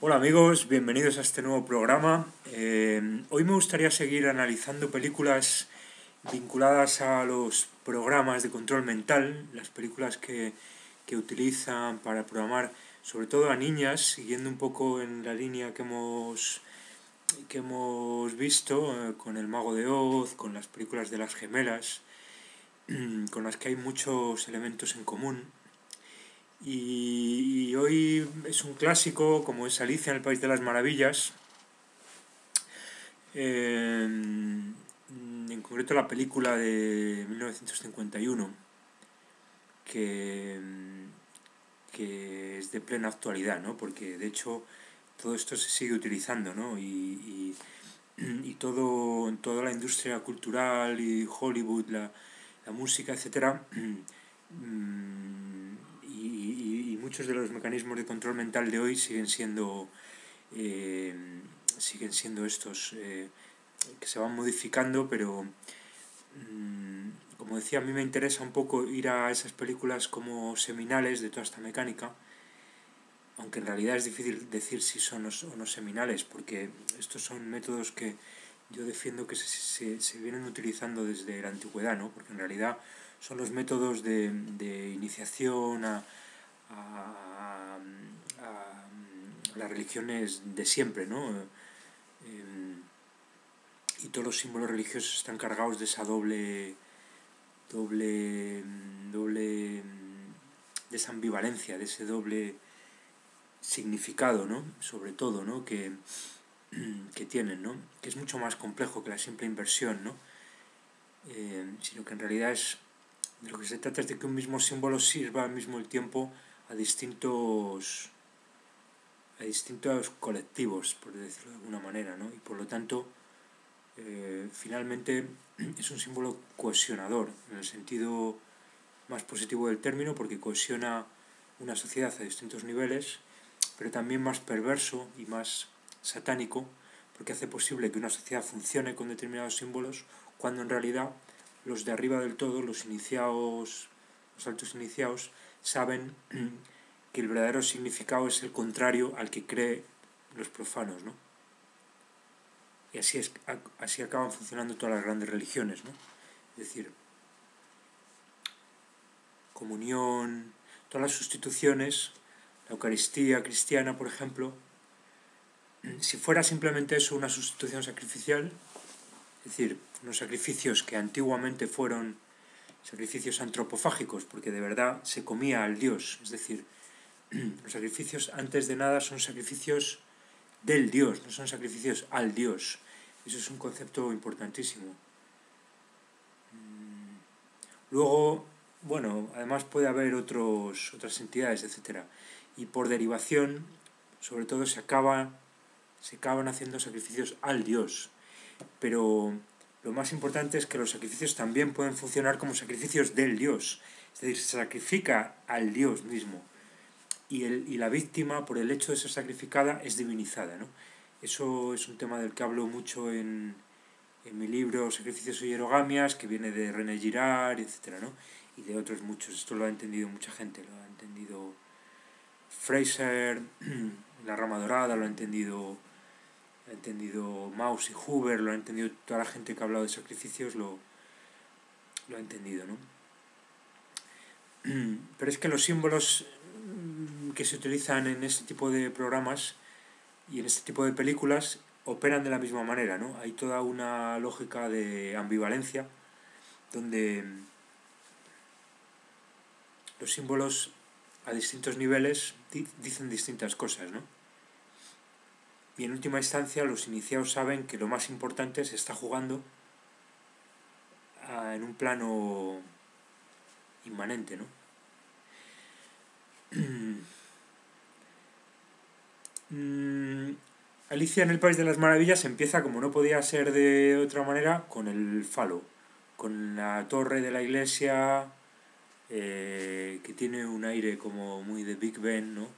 Hola amigos, bienvenidos a este nuevo programa. Hoy me gustaría seguir analizando películas vinculadas a los programas de control mental, las películas que utilizan para programar sobre todo a niñas, siguiendo un poco en la línea que hemos visto con El Mago de Oz, con las películas de las gemelas, con las que hay muchos elementos en común. Y hoy es un clásico, como es Alicia en el País de las Maravillas, en concreto la película de 1951, que, que es de plena actualidad, ¿no? Porque de hecho todo esto se sigue utilizando, ¿no? Y toda la industria cultural y Hollywood, la música, etcétera, y muchos de los mecanismos de control mental de hoy eh, siguen siendo estos que se van modificando, pero como decía, a mí me interesa un poco ir a esas películas como seminales de toda esta mecánica, aunque en realidad es difícil decir si son o no seminales, porque estos son métodos que yo defiendo que se vienen utilizando desde la antigüedad, ¿no? Porque en realidad son los métodos de iniciación a las religiones de siempre, ¿no? Y todos los símbolos religiosos están cargados de esa doble, doble, de esa ambivalencia, de ese doble significado, ¿no? Sobre todo, ¿no? Que tienen, ¿no? Que es mucho más complejo que la simple inversión, ¿no? Sino que en realidad de lo que se trata es de que un mismo símbolo sirva al mismo tiempo a distintos colectivos, por decirlo de alguna manera, ¿no? Y por lo tanto, finalmente es un símbolo cohesionador, en el sentido más positivo del término, porque cohesiona una sociedad a distintos niveles, pero también más perverso y más satánico, porque hace posible que una sociedad funcione con determinados símbolos, cuando en realidad los de arriba del todo, los iniciados, los altos iniciados, saben que el verdadero significado es el contrario al que creen los profanos, ¿no? Y así acaban funcionando todas las grandes religiones, ¿no? Es decir, comunión, todas las sustituciones, la Eucaristía cristiana, por ejemplo, si fuera simplemente eso una sustitución sacrificial, es decir, unos sacrificios que antiguamente fueron sacrificios antropofágicos, porque de verdad se comía al Dios, es decir, los sacrificios antes de nada son sacrificios del Dios, no son sacrificios al Dios. Eso es un concepto importantísimo. Luego, bueno, además puede haber otras entidades, etcétera. Y por derivación, sobre todo se acaban haciendo sacrificios al Dios. Pero lo más importante es que los sacrificios también pueden funcionar como sacrificios del Dios. Es decir, se sacrifica al Dios mismo. Y la víctima, por el hecho de ser sacrificada, es divinizada, ¿no? Eso es un tema del que hablo mucho en mi libro Sacrificios y Hierogamias, que viene de René Girard, etcétera, ¿no? Y de otros muchos. Esto lo ha entendido mucha gente, lo ha entendido Fraser, La Rama Dorada, lo ha entendido Maus y Huber, lo ha entendido toda la gente que ha hablado de sacrificios, lo ha entendido, ¿no? Pero es que los símbolos que se utilizan en este tipo de programas y en este tipo de películas operan de la misma manera, ¿no? Hay toda una lógica de ambivalencia donde los símbolos a distintos niveles dicen distintas cosas, ¿no? Y en última instancia los iniciados saben que lo más importante se está jugando en un plano inmanente, ¿no? Alicia en el País de las Maravillas empieza, como no podía ser de otra manera, con el falo, con la torre de la iglesia, que tiene un aire como muy de Big Ben, ¿no?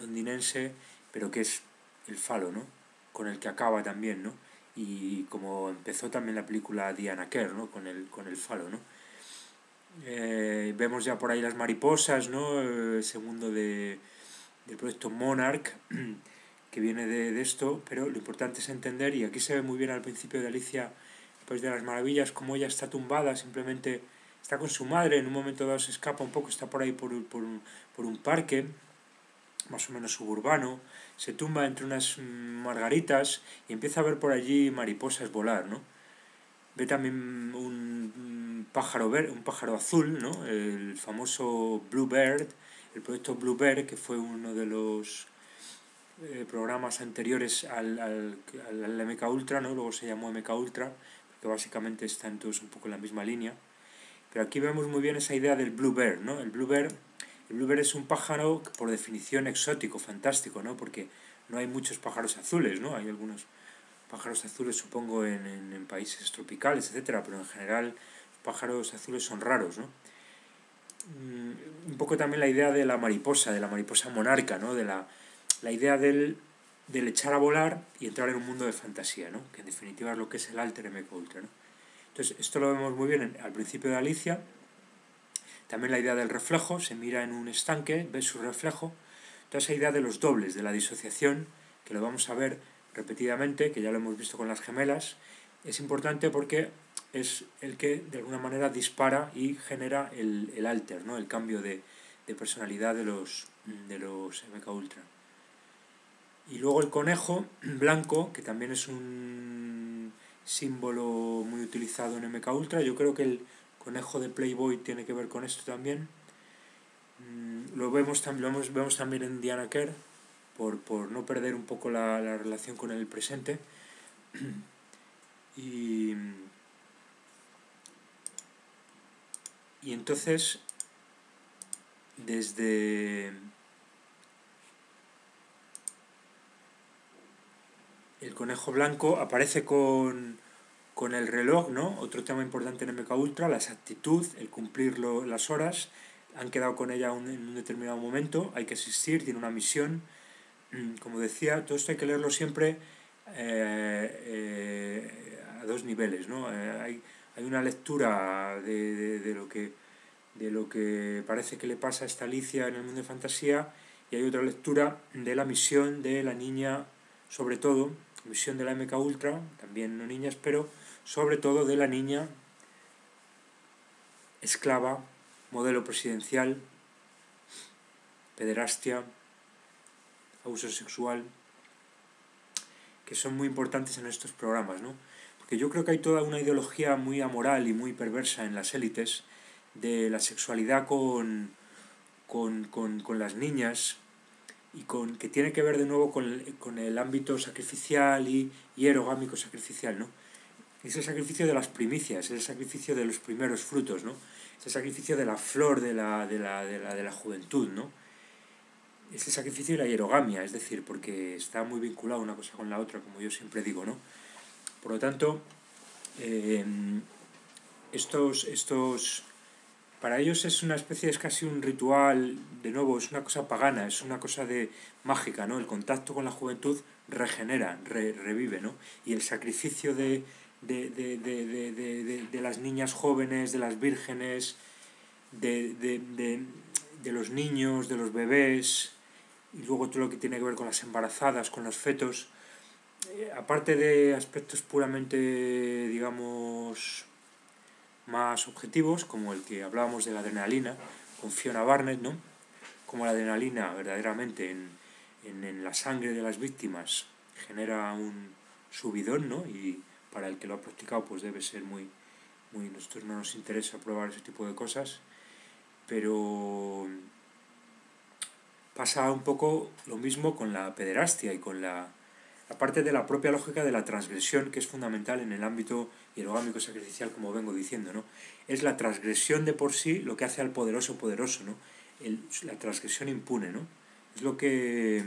Londinense, pero que es el falo, ¿no? Con el que acaba también, ¿no? Y como empezó también la película Diana Kerr, ¿no? Con el falo, ¿no? Vemos ya por ahí las mariposas, ¿no? Segundo del proyecto Monarch, que viene de esto, pero lo importante es entender, y aquí se ve muy bien al principio de Alicia, pues de las Maravillas, como ella está tumbada, simplemente está con su madre, en un momento dado se escapa un poco, está por ahí por un parque, más o menos suburbano, se tumba entre unas margaritas y empieza a ver por allí mariposas volar, ¿no? Ve también un pájaro un pájaro azul, ¿no? El famoso Bluebird, el proyecto Bluebird, que fue uno de los programas anteriores al MK Ultra, ¿no? Luego se llamó MK Ultra, porque básicamente están todos un poco en la misma línea. Pero aquí vemos muy bien esa idea del Bluebird, ¿no? El Bluebird es un pájaro por definición exótico, fantástico, ¿no? Porque no hay muchos pájaros azules, ¿no? Hay algunos pájaros azules, supongo, en países tropicales, etcétera, pero en general los pájaros azules son raros, ¿no? Un poco también la idea de la mariposa monarca, ¿no? De la idea del echar a volar y entrar en un mundo de fantasía, ¿no? Que en definitiva es lo que es el Alter MK Ultra, ¿no? Entonces, esto lo vemos muy bien al principio de Alicia. También la idea del reflejo, se mira en un estanque, ve su reflejo. Toda esa idea de los dobles, de la disociación, que lo vamos a ver repetidamente, que ya lo hemos visto con las gemelas, es importante porque es el que de alguna manera dispara y genera el alter, ¿no? El cambio de personalidad de los MK Ultra. Y luego el conejo blanco, que también es un símbolo muy utilizado en MK Ultra. Yo creo que el conejo de Playboy tiene que ver con esto también. Lo vemos también en Diana Kerr, por no perder un poco la relación con el presente. Y entonces, desde el conejo blanco aparece con el reloj, ¿no? Otro tema importante en MK Ultra, la exactitud, el cumplir las horas. Han quedado con ella en un determinado momento, hay que asistir, tiene una misión. Como decía, todo esto hay que leerlo siempre a dos niveles, ¿no? Hay una lectura de lo que parece que le pasa a esta Alicia en el mundo de fantasía, y hay otra lectura de la misión de la niña, sobre todo, misión de la MK Ultra, también no niñas, pero sobre todo de la niña esclava, modelo presidencial, pederastia, abuso sexual, que son muy importantes en estos programas, ¿no? Porque yo creo que hay toda una ideología muy amoral y muy perversa en las élites de la sexualidad con las niñas, y que tiene que ver de nuevo con el ámbito sacrificial y erogámico sacrificial, ¿no? Es el sacrificio de las primicias, es el sacrificio de los primeros frutos, ¿no? Es el sacrificio de la flor de la juventud, ¿no? Es el sacrificio de la hierogamia, es decir, porque está muy vinculado una cosa con la otra, como yo siempre digo, ¿no? Por lo tanto, para ellos es una especie, es casi un ritual, de nuevo, es una cosa pagana, es una cosa mágica, ¿no? El contacto con la juventud regenera, revive, ¿no? Y el sacrificio de las niñas jóvenes, de las vírgenes, de los niños, de los bebés, y luego todo lo que tiene que ver con las embarazadas, con los fetos, aparte de aspectos puramente, digamos, más objetivos, como el que hablábamos de la adrenalina, con Fiona Barnett, ¿no? Como la adrenalina verdaderamente en la sangre de las víctimas genera un subidón, ¿no? Y para el que lo ha practicado pues debe ser muy, nosotros no nos interesa probar ese tipo de cosas, pero pasa un poco lo mismo con la pederastia y con la parte de la propia lógica de la transgresión, que es fundamental en el ámbito hierogámico sacrificial, como vengo diciendo, ¿no? Es la transgresión de por sí lo que hace al poderoso poderoso, ¿no? La transgresión impune, ¿no? Es lo que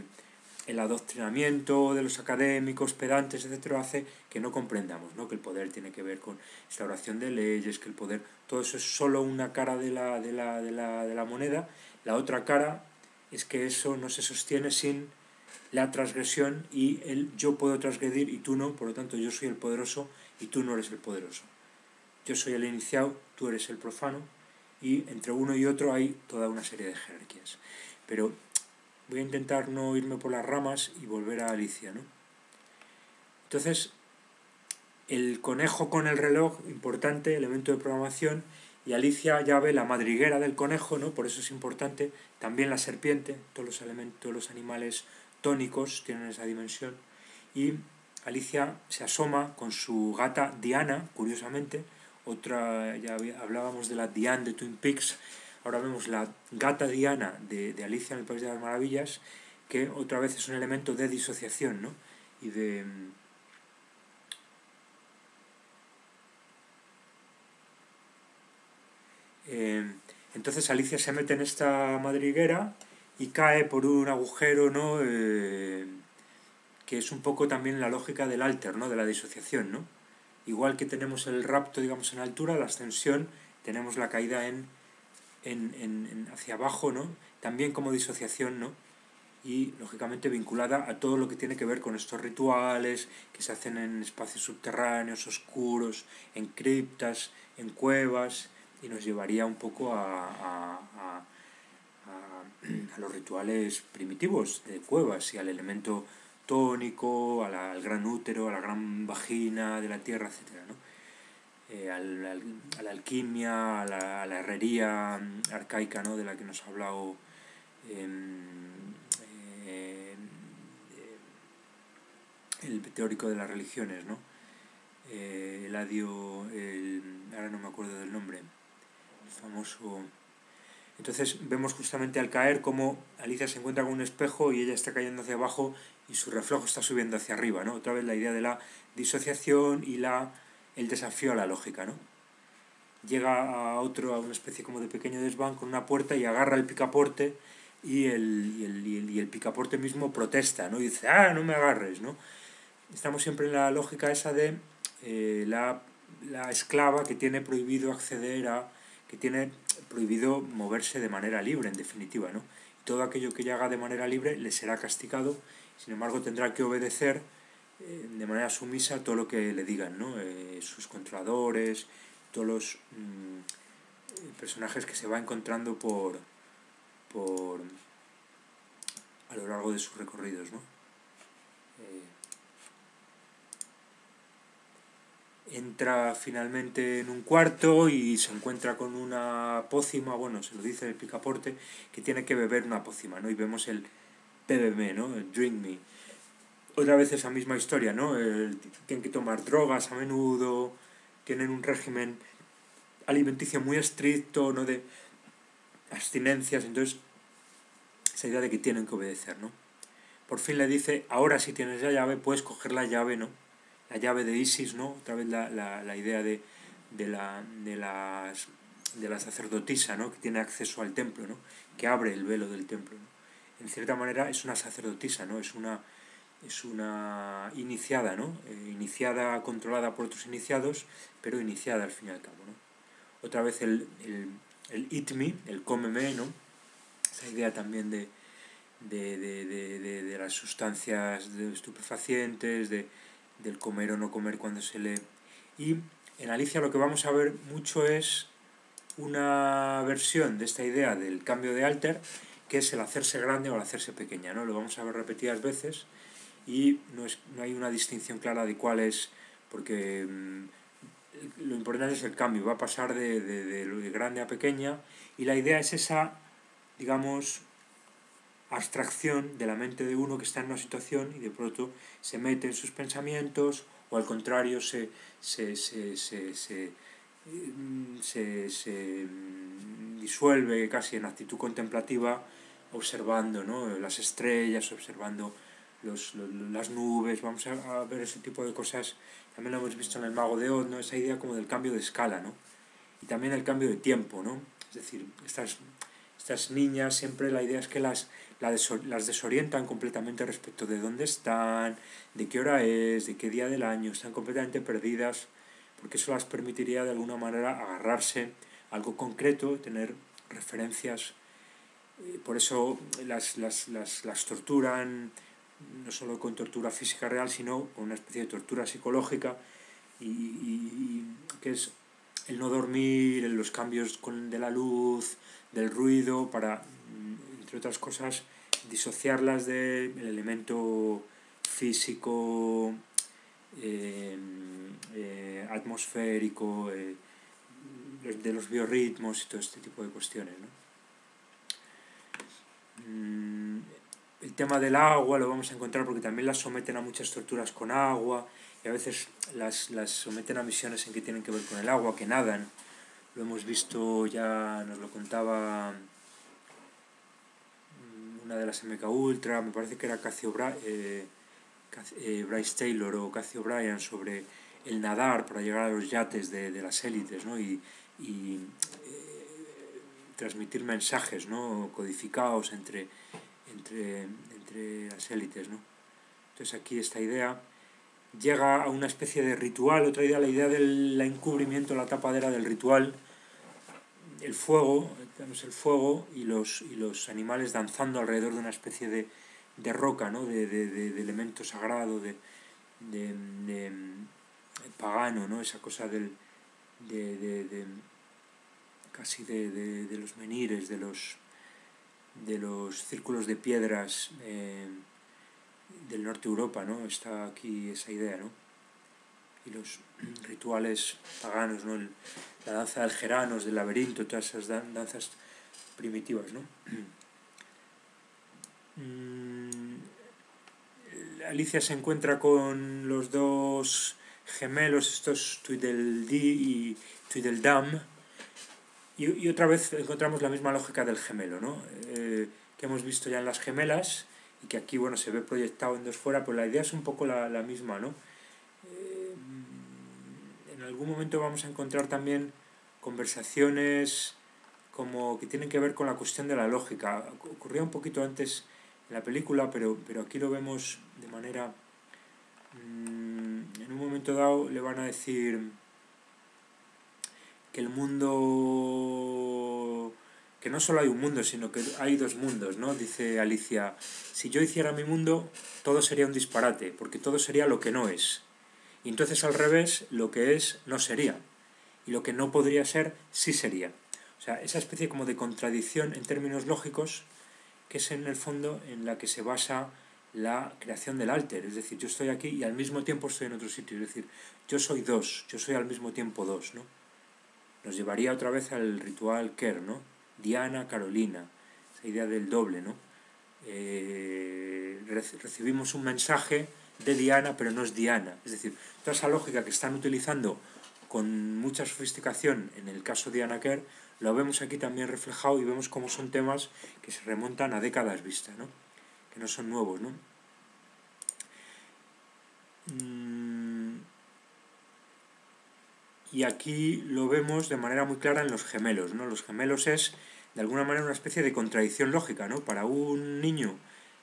el adoctrinamiento de los académicos, pedantes, etcétera, hace que no comprendamos, ¿no? Que el poder tiene que ver con instauración de leyes, que el poder, todo eso es solo una cara de la moneda. La otra cara es que eso no se sostiene sin la transgresión y el yo puedo transgredir y tú no, por lo tanto yo soy el poderoso y tú no eres el poderoso. Yo soy el iniciado, tú eres el profano, y entre uno y otro hay toda una serie de jerarquías. Pero voy a intentar no irme por las ramas y volver a Alicia, ¿no? Entonces, el conejo con el reloj, importante, elemento de programación, y Alicia ya ve la madriguera del conejo, ¿no? Por eso es importante. También la serpiente, todos los elementos, todos los animales tónicos tienen esa dimensión. Y Alicia se asoma con su gata Diana, curiosamente. Otra, ya hablábamos de la Diane de Twin Peaks. Ahora vemos la gata Diana de Alicia en el País de las Maravillas, que otra vez es un elemento de disociación, ¿no? Y de... entonces Alicia se mete en esta madriguera y cae por un agujero, ¿no? Que es un poco también la lógica del alter, ¿no? De la disociación, ¿no? Igual que tenemos el rapto, digamos, en altura, la ascensión, tenemos la caída hacia abajo, ¿no? También como disociación, ¿no? Y lógicamente vinculada a todo lo que tiene que ver con estos rituales que se hacen en espacios subterráneos, oscuros, en criptas, en cuevas, y nos llevaría un poco a los rituales primitivos de cuevas y al elemento tónico, al gran útero, a la gran vagina de la tierra, etcétera, ¿no? A la alquimia, a la herrería arcaica, ¿no? De la que nos ha hablado el teórico de las religiones, ¿no? Ahora no me acuerdo del nombre, el famoso... Entonces vemos justamente al caer como Alicia se encuentra con un espejo y ella está cayendo hacia abajo y su reflejo está subiendo hacia arriba, ¿no? Otra vez la idea de la disociación y el desafío a la lógica, ¿no? Llega a una especie como de pequeño desván con una puerta y agarra el picaporte y el picaporte mismo protesta, ¿no? Y dice, no me agarres, ¿no? Estamos siempre en la lógica esa de la esclava que tiene prohibido acceder que tiene prohibido moverse de manera libre, en definitiva, ¿no? Y todo aquello que ella haga de manera libre le será castigado, sin embargo tendrá que obedecer de manera sumisa todo lo que le digan, ¿no? Sus controladores, todos los personajes que se va encontrando a lo largo de sus recorridos, ¿no? Entra finalmente en un cuarto y se encuentra con una pócima, bueno, se lo dice el picaporte, que tiene que beber una pócima, ¿no? Y vemos el bébeme, ¿no? El drink me. Otra vez esa misma historia, ¿no? Tienen que tomar drogas a menudo, tienen un régimen alimenticio muy estricto, ¿no? De abstinencias, entonces esa idea de que tienen que obedecer, ¿no? Por fin le dice, ahora si tienes la llave, puedes coger la llave, ¿no? La llave de Isis, ¿no? Otra vez la idea de la sacerdotisa, ¿no? Que tiene acceso al templo, ¿no? Que abre el velo del templo, ¿no? En cierta manera es una sacerdotisa, ¿no? Es una iniciada, ¿no? Iniciada, controlada por otros iniciados, pero iniciada al fin y al cabo, ¿no? Otra vez el eat me, el cómeme, ¿no? Esa idea también de las sustancias estupefacientes, del comer o no comer cuando se lee. Y en Alicia lo que vamos a ver mucho es una versión de esta idea del cambio de alter, que es el hacerse grande o el hacerse pequeña, ¿no? Lo vamos a ver repetidas veces y no hay una distinción clara de cuál es, porque lo importante es el cambio, va a pasar de grande a pequeña, y la idea es esa, digamos, abstracción de la mente de uno que está en una situación y de pronto se mete en sus pensamientos, o al contrario se disuelve casi en actitud contemplativa, observando, ¿no? Las estrellas, observando las nubes. Vamos a ver ese tipo de cosas. También lo hemos visto en el Mago de Oz, ¿no? Esa idea como del cambio de escala, ¿no? Y también el cambio de tiempo, ¿no? Es decir, estas niñas, siempre la idea es que las desorientan completamente respecto de dónde están, de qué hora es, de qué día del año, están completamente perdidas, porque eso las permitiría de alguna manera agarrarse a algo concreto, tener referencias. Por eso las torturan, no solo con tortura física real, sino con una especie de tortura psicológica, y que es el no dormir, los cambios de la luz, del ruido, para, entre otras cosas, disociarlas del elemento físico, atmosférico, de los biorritmos y todo este tipo de cuestiones, ¿no? El tema del agua lo vamos a encontrar porque también las someten a muchas torturas con agua y a veces las someten a misiones en que tienen que ver con el agua, que nadan. Lo hemos visto, ya nos lo contaba una de las MK Ultra, me parece que era Bryce Taylor o Cathy O'Brien, sobre el nadar para llegar a los yates de las élites, ¿no? y transmitir mensajes, ¿no? Codificados entre las élites, ¿no? Entonces aquí esta idea llega a una especie de ritual, otra idea, la idea del encubrimiento, la tapadera del ritual, el fuego, tenemos el fuego y los animales danzando alrededor de una especie de roca, ¿no? de elemento sagrado, de pagano, ¿no? Esa cosa del casi de los menires, de los círculos de piedras del norte de Europa, ¿no? Está aquí esa idea, ¿no? Y los rituales paganos, ¿no? La danza del Geranos, del laberinto, todas esas danzas primitivas, ¿no? Alicia se encuentra con los dos gemelos, estos Tweedledee y Tweedledum, y otra vez encontramos la misma lógica del gemelo, ¿no? Que hemos visto ya en las gemelas y que aquí, bueno, se ve proyectado en Dos Fuera, pues la idea es un poco la misma, ¿no? En algún momento vamos a encontrar también conversaciones como que tienen que ver con la cuestión de la lógica. Ocurría un poquito antes en la película, pero aquí lo vemos de manera... en un momento dado le van a decir que el mundo... que no solo hay un mundo, sino que hay dos mundos, ¿no? Dice Alicia, si yo hiciera mi mundo, todo sería un disparate, porque todo sería lo que no es. Y entonces al revés, lo que es no sería. Y lo que no podría ser, sí sería. O sea, esa especie como de contradicción en términos lógicos, que es en el fondo en la que se basa la creación del alter. Es decir, yo estoy aquí y al mismo tiempo estoy en otro sitio. Es decir, yo soy dos, yo soy al mismo tiempo dos, ¿no? Nos llevaría otra vez al ritual Kerr, ¿no? Diana, Carolina, esa idea del doble, ¿no? Recibimos un mensaje de Diana, pero no es Diana. Es decir, toda esa lógica que están utilizando con mucha sofisticación en el caso de Diana Kerr, lo vemos aquí también reflejado y vemos cómo son temas que se remontan a décadas vista, ¿no? Que no son nuevos, ¿no? Y aquí lo vemos de manera muy clara en los gemelos, ¿no? Los gemelos es, de alguna manera, una especie de contradicción lógica, ¿no? Para un niño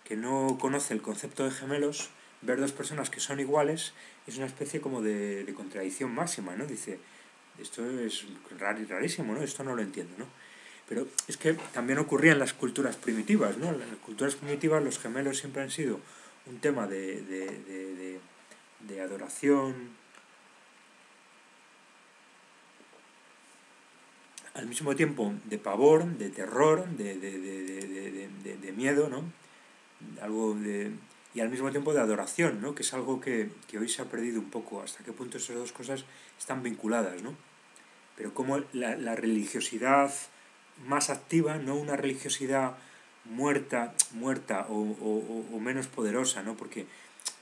que no conoce el concepto de gemelos, ver dos personas que son iguales es una especie como de contradicción máxima, ¿no? Dice, esto es rarísimo, ¿no? Esto no lo entiendo, ¿no? Pero es que también ocurría en las culturas primitivas, ¿no? En las culturas primitivas los gemelos siempre han sido un tema de adoración, al mismo tiempo de pavor, de terror, de miedo, ¿no? Algo y al mismo tiempo de adoración, ¿no? Que es algo que hoy se ha perdido un poco. Hasta qué punto esas dos cosas están vinculadas, ¿no? Pero como la religiosidad más activa, no una religiosidad muerta o menos poderosa, ¿no? Porque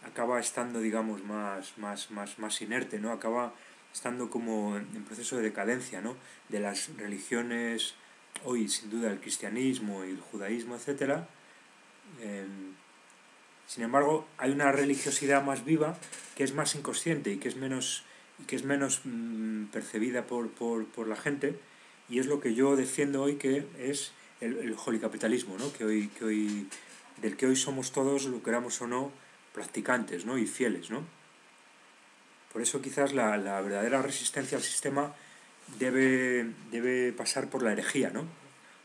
acaba estando, digamos, más inerte, ¿no? Acaba estando como en proceso de decadencia, ¿no? De las religiones, hoy sin duda el cristianismo y el judaísmo, etcétera. Sin embargo, hay una religiosidad más viva que es más inconsciente y que es menos percibida por la gente, y es lo que yo defiendo hoy, que es el holicapitalismo, ¿no? Del que hoy somos todos, lo queramos o no, practicantes, ¿no? Y fieles, ¿no? Por eso quizás la verdadera resistencia al sistema debe pasar por la herejía, ¿no?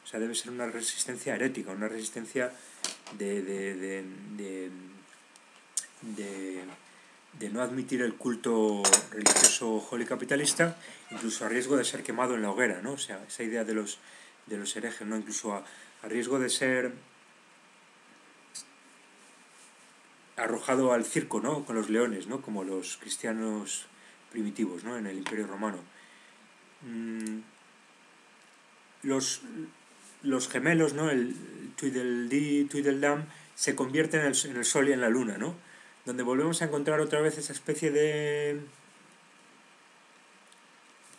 O sea, debe ser una resistencia herética, una resistencia de no admitir el culto religioso holicapitalista, incluso a riesgo de ser quemado en la hoguera, ¿no? O sea, esa idea de los herejes, ¿no? Incluso a riesgo de ser arrojado al circo, ¿no? Con los leones, ¿no? Como los cristianos primitivos, ¿no? En el Imperio Romano. Los gemelos, ¿no? El Tweedledee, Tweedledum, se convierten en el Sol y en la Luna, ¿no? Donde volvemos a encontrar otra vez esa especie de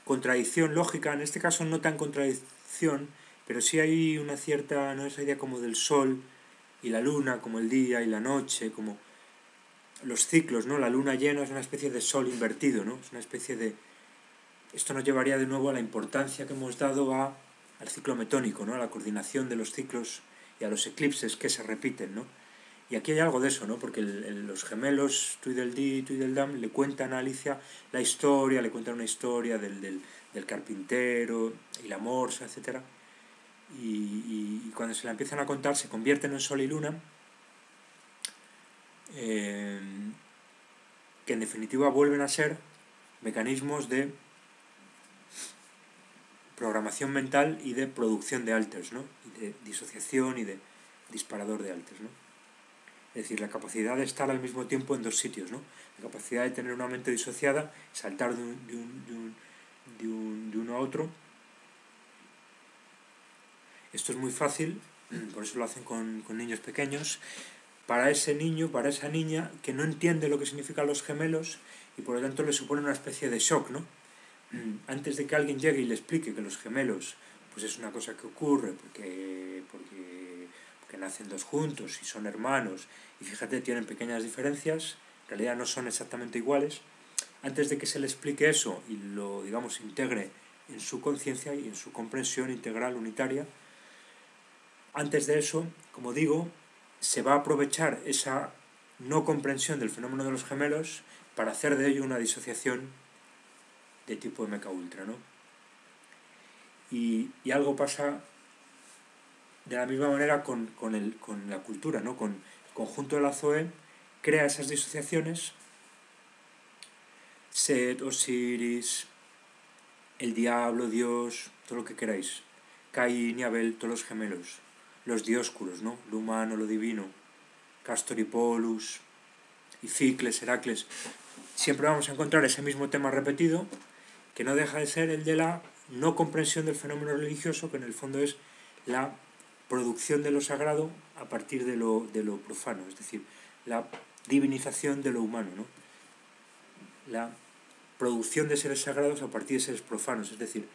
contradicción lógica, en este caso no tan contradicción, pero sí hay una cierta, ¿no? Esa idea como del Sol y la Luna, como el día y la noche, como los ciclos, ¿no? La luna llena es una especie de sol invertido, ¿no? Es una especie de... Esto nos llevaría de nuevo a la importancia que hemos dado al ciclo metónico, ¿no? A la coordinación de los ciclos y a los eclipses que se repiten, ¿no? Y aquí hay algo de eso, ¿no? Porque los gemelos Tweedledee y Tweedledum le cuentan a Alicia la historia, le cuentan una historia del carpintero y la morsa, etc. Y cuando se la empiezan a contar se convierten en sol y luna, que en definitiva vuelven a ser mecanismos de programación mental y de producción de alters, ¿no? Y de disociación y de disparador de alters, ¿no? Es decir, la capacidad de estar al mismo tiempo en dos sitios, ¿no? La capacidad de tener una mente disociada, saltar de uno a otro. Esto es muy fácil, por eso lo hacen con niños pequeños, para ese niño, para esa niña que no entiende lo que significan los gemelos y por lo tanto le supone una especie de shock, ¿no? Antes de que alguien llegue y le explique que los gemelos pues es una cosa que ocurre porque nacen dos juntos y son hermanos y fíjate, tienen pequeñas diferencias, en realidad no son exactamente iguales, antes de que se le explique eso y lo, digamos, integre en su conciencia y en su comprensión integral unitaria, antes de eso, como digo, se va a aprovechar esa no comprensión del fenómeno de los gemelos para hacer de ello una disociación de tipo MK-Ultra, ¿no? Y algo pasa de la misma manera con la cultura, ¿no? Con el conjunto de la Zoe crea esas disociaciones, Set, Osiris, el diablo, Dios, todo lo que queráis, Caín y Abel, todos los gemelos, los dioscuros, ¿no? Lo humano, lo divino, Castor y Polus, y Ficles, Heracles. Siempre vamos a encontrar ese mismo tema repetido, que no deja de ser el de la no comprensión del fenómeno religioso, que en el fondo es la producción de lo sagrado a partir de lo profano, es decir, la divinización de lo humano, ¿no? La producción de seres sagrados a partir de seres profanos, es decir,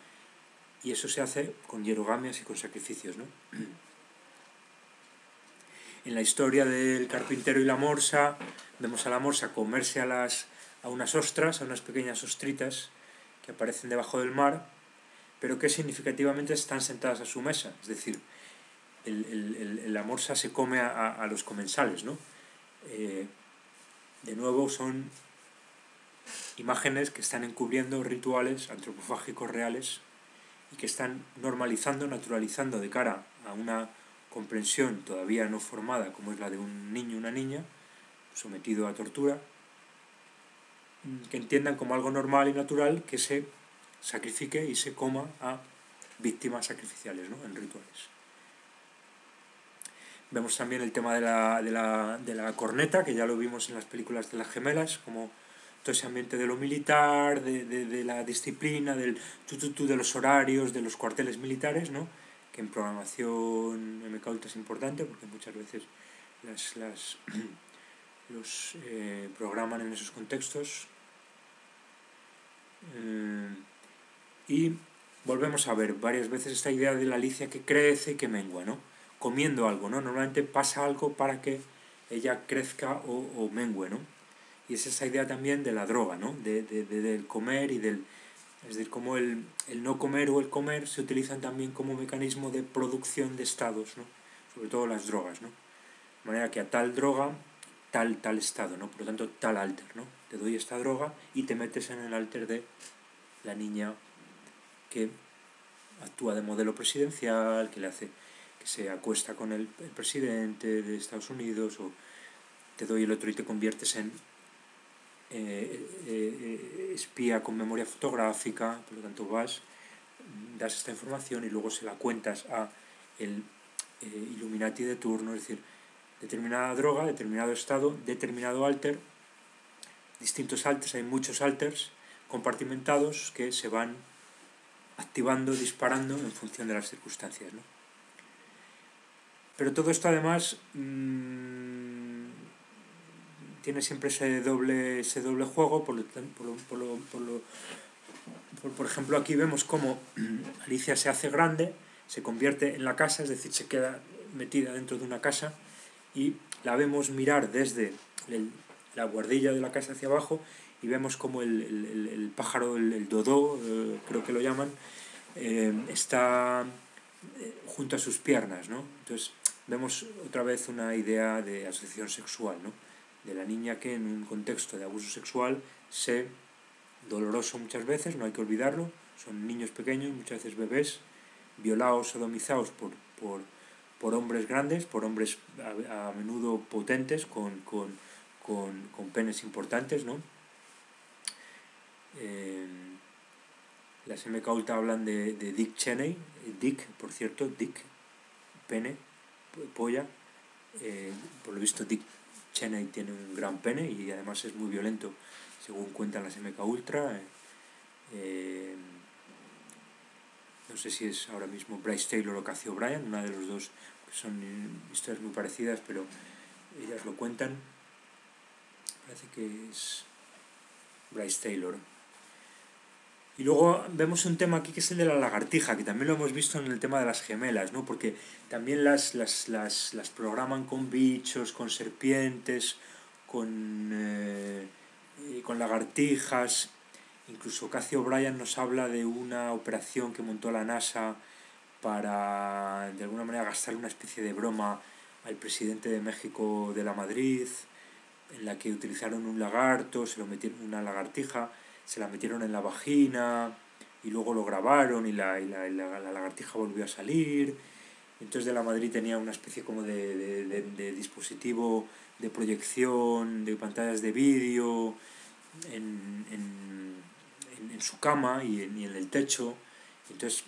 y eso se hace con hierogamias y con sacrificios, ¿no? En la historia del carpintero y la morsa, vemos a la morsa comerse a unas ostras, a unas pequeñas ostritas que aparecen debajo del mar, pero que significativamente están sentadas a su mesa, es decir, la morsa se come a los comensales, ¿no? De nuevo son imágenes que están encubriendo rituales antropofágicos reales y que están normalizando, naturalizando de cara a una comprensión todavía no formada como es la de un niño o una niña sometido a tortura, que entiendan como algo normal y natural que se sacrifique y se coma a víctimas sacrificiales, ¿no? En rituales. Vemos también el tema de la corneta, que ya lo vimos en las películas de las gemelas, como todo ese ambiente de lo militar, de la disciplina, de los horarios, de los cuarteles militares, ¿no? Que en programación MK-Ultra es importante, porque muchas veces los programan en esos contextos. Y volvemos a ver varias veces esta idea de la Alicia que crece y que mengua, ¿no? Comiendo algo, ¿no? Normalmente pasa algo para que ella crezca o mengüe, ¿no? Y es esa idea también de la droga, ¿no? Del comer y del... Es decir, como el no comer o el comer se utilizan también como mecanismo de producción de estados, ¿no? Sobre todo las drogas, ¿no? De manera que a tal droga, tal estado, ¿no? Por lo tanto, tal alter, ¿no? Te doy esta droga y te metes en el alter de la niña que actúa de modelo presidencial, que le hace que se acuesta con el presidente de Estados Unidos, o te doy el otro y te conviertes en espía con memoria fotográfica, por lo tanto das esta información y luego se la cuentas a el Illuminati de turno, es decir, determinada droga, determinado estado, determinado alter, distintos alters, hay muchos alters compartimentados que se van activando, disparando en función de las circunstancias, ¿no? Pero todo esto además tiene siempre ese doble juego, por ejemplo, aquí vemos cómo Alicia se hace grande, se convierte en la casa, es decir, se queda metida dentro de una casa y la vemos mirar desde la buhardilla de la casa hacia abajo y vemos como el pájaro, el dodó, creo que lo llaman, está junto a sus piernas, ¿no? Entonces vemos otra vez una idea de asociación sexual, ¿no? De la niña que en un contexto de abuso sexual doloroso muchas veces, no hay que olvidarlo, son niños pequeños, muchas veces bebés, violados, sodomizados por hombres grandes, por hombres a menudo potentes, con penes importantes, ¿no? Las MK Ultra hablan de Dick Cheney, Dick, por cierto, Dick, pene, polla, por lo visto Dick Cheney tiene un gran pene y además es muy violento, según cuentan las MK Ultra. No sé si es ahora mismo Bryce Taylor o Cathy O'Brien, una de los dos, que son historias muy parecidas, pero ellas lo cuentan. Parece que es Bryce Taylor. Y luego vemos un tema aquí que es el de la lagartija, que también lo hemos visto en el tema de las gemelas, ¿no? Porque también las programan con bichos, con serpientes, con lagartijas. Incluso Cathy O'Brien nos habla de una operación que montó la NASA para, de alguna manera, gastarle una especie de broma al presidente de México de la Madrid, en la que utilizaron un lagarto, se lo metieron, una lagartija, se la metieron en la vagina y luego lo grabaron y la lagartija volvió a salir. Entonces de la Madrid tenía una especie como de dispositivo de proyección de pantallas de vídeo en su cama y en el techo. Entonces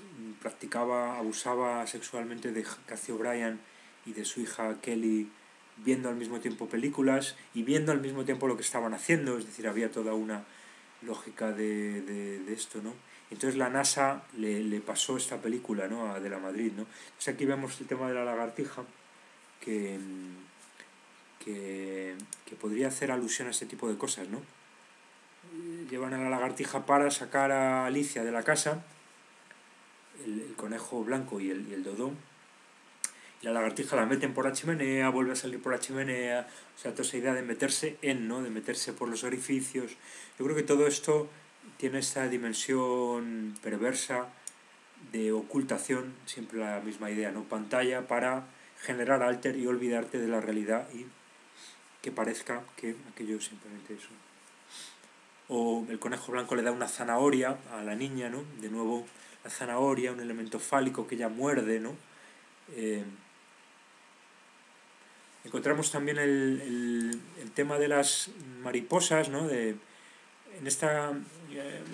abusaba sexualmente de Cathy O'Brien y de su hija Kelly, viendo al mismo tiempo películas y viendo al mismo tiempo lo que estaban haciendo, es decir, había toda una lógica de esto, ¿no? Entonces la NASA le pasó esta película, ¿no?, de la Madrid, ¿no? Entonces aquí vemos el tema de la lagartija, que podría hacer alusión a este tipo de cosas, ¿no? Llevan a la lagartija para sacar a Alicia de la casa, el conejo blanco y el dodón, y la lagartija la meten por la chimenea, vuelve a salir por la chimenea, o sea, toda esa idea de meterse ¿no? De meterse por los orificios. Yo creo que todo esto tiene esta dimensión perversa de ocultación, siempre la misma idea, ¿no? Pantalla para generar alter y olvidarte de la realidad y que parezca que aquello es simplemente eso. O el conejo blanco le da una zanahoria a la niña, ¿no? De nuevo, la zanahoria, un elemento fálico que ella muerde, ¿no? Encontramos también el tema de las mariposas, ¿no? En esta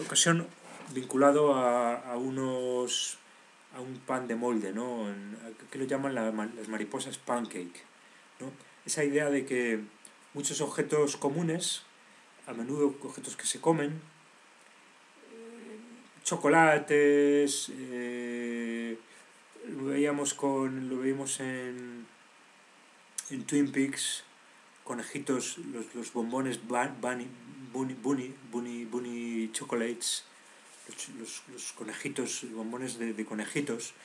ocasión vinculado a un pan de molde, ¿no? Que lo llaman las mariposas pancake, ¿no? Esa idea de que muchos objetos comunes, a menudo objetos que se comen, chocolates, lo veíamos en Twin Peaks, conejitos, los bombones bunny chocolates, los conejitos, bombones de conejitos.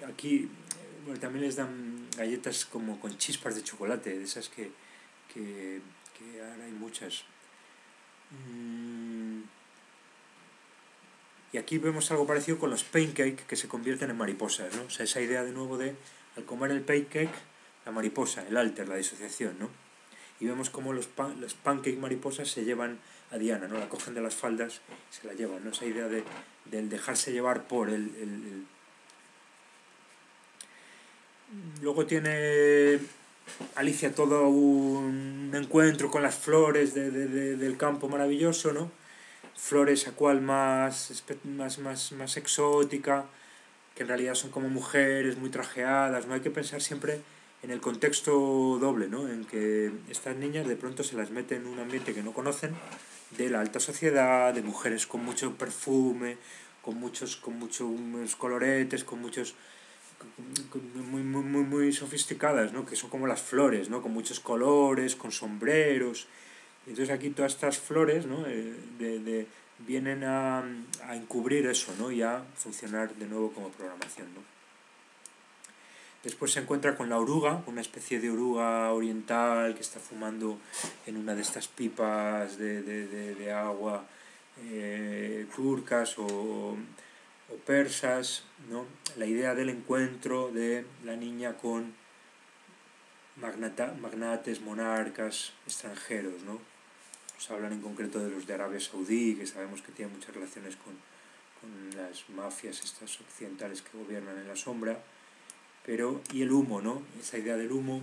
Aquí también les dan galletas como con chispas de chocolate, de esas que ahora hay muchas. Y aquí vemos algo parecido con los pancake que se convierten en mariposas, ¿no? O sea, esa idea de nuevo de, al comer el pancake, la mariposa, el alter, la disociación, ¿no? Y vemos cómo los pancake mariposas se llevan a Diana, ¿no? La cogen de las faldas y se la llevan, ¿no? Esa idea del dejarse llevar por el... Luego tiene Alicia todo un encuentro con las flores del campo maravilloso, ¿no? Flores a cual más exótica, que en realidad son como mujeres muy trajeadas, no hay que pensar siempre en el contexto doble, ¿no? En que estas niñas de pronto se las mete en un ambiente que no conocen, de la alta sociedad, de mujeres con mucho perfume, con muchos coloretes, con muchos muy sofisticadas, ¿no? Que son como las flores, ¿no? Con muchos colores, con sombreros. Entonces aquí todas estas flores, ¿no? Vienen a encubrir eso, ¿no? Y a funcionar de nuevo como programación, ¿no? Después se encuentra con la oruga, una especie de oruga oriental que está fumando en una de estas pipas de agua turcas o persas, ¿no? La idea del encuentro de la niña con magnates, monarcas extranjeros, ¿no? Nos hablan en concreto de los de Arabia Saudí, que sabemos que tienen muchas relaciones con las mafias estas occidentales que gobiernan en la sombra, y el humo, ¿no? Esa idea del humo,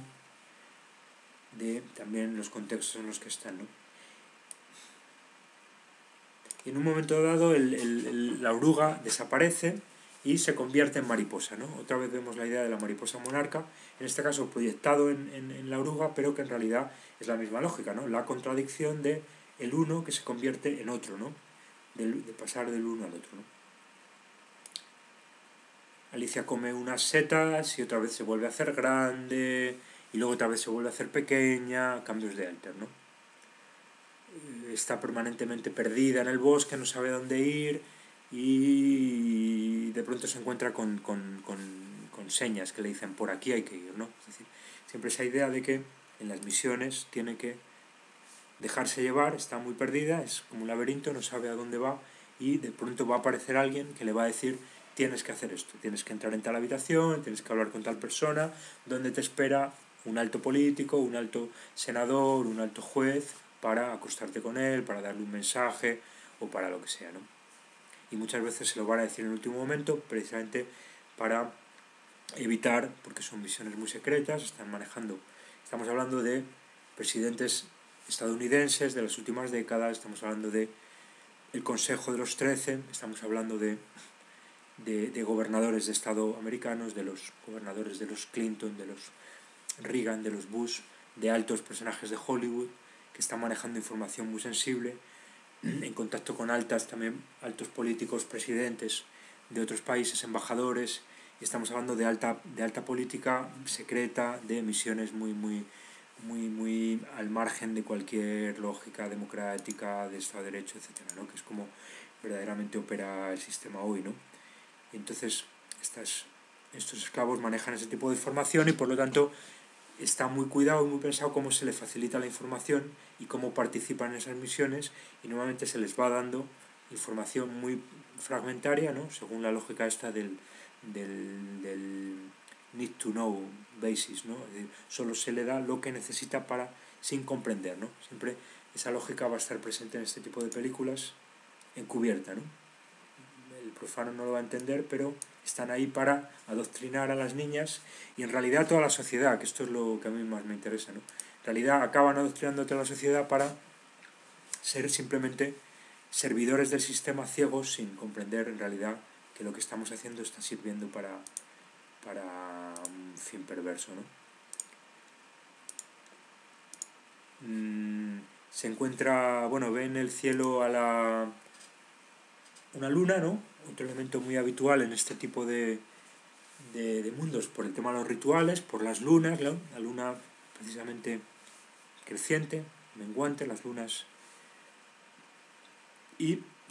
de también los contextos en los que están, ¿no? Y en un momento dado la oruga desaparece y se convierte en mariposa, ¿no? Otra vez vemos la idea de la mariposa monarca, en este caso proyectado en la oruga, pero que en realidad es la misma lógica, ¿no? La contradicción de el uno que se convierte en otro, ¿no? De pasar del uno al otro, ¿no? Alicia come unas setas y otra vez se vuelve a hacer grande y luego otra vez se vuelve a hacer pequeña, cambios de alter, ¿no? Está permanentemente perdida en el bosque, no sabe dónde ir y de pronto se encuentra con señas que le dicen por aquí hay que ir, ¿no? Es decir, siempre esa idea de que en las misiones tiene que dejarse llevar, está muy perdida, es como un laberinto, no sabe a dónde va y de pronto va a aparecer alguien que le va a decir tienes que hacer esto, tienes que entrar en tal habitación, tienes que hablar con tal persona, donde te espera un alto político, un alto senador, un alto juez, para acostarte con él, para darle un mensaje o para lo que sea, ¿no? Y muchas veces se lo van a decir en el último momento, precisamente para evitar, porque son misiones muy secretas, estamos hablando de presidentes estadounidenses de las últimas décadas, estamos hablando de el Consejo de los 13, estamos hablando de gobernadores de estado americanos, de los gobernadores de los Clinton, de los Reagan, de los Bush, de altos personajes de Hollywood que están manejando información muy sensible, en contacto con también altos políticos, presidentes de otros países, embajadores, y estamos hablando de alta política secreta, de misiones muy al margen de cualquier lógica democrática, de Estado de Derecho, etcétera, ¿no? Que es como verdaderamente opera el sistema hoy, ¿no? Y entonces estos esclavos manejan ese tipo de información y por lo tanto está muy cuidado y muy pensado cómo se les facilita la información y cómo participan en esas misiones, y normalmente se les va dando información muy fragmentaria, ¿no? Según la lógica esta del need to know basis, ¿no? Es decir, solo se le da lo que necesita sin comprender, ¿no? Siempre esa lógica va a estar presente en este tipo de películas encubierta, ¿no? El profano no lo va a entender, pero están ahí para adoctrinar a las niñas y en realidad a toda la sociedad, que esto es lo que a mí más me interesa, ¿no? En realidad acaban adoctrinando a toda la sociedad para ser simplemente servidores del sistema ciegos sin comprender en realidad que lo que estamos haciendo está sirviendo para un fin perverso, ¿no? Se encuentra, ve en el cielo una luna, ¿no? Otro elemento muy habitual en este tipo de mundos, por el tema de los rituales, por las lunas, ¿no? La luna precisamente creciente, menguante, las lunas,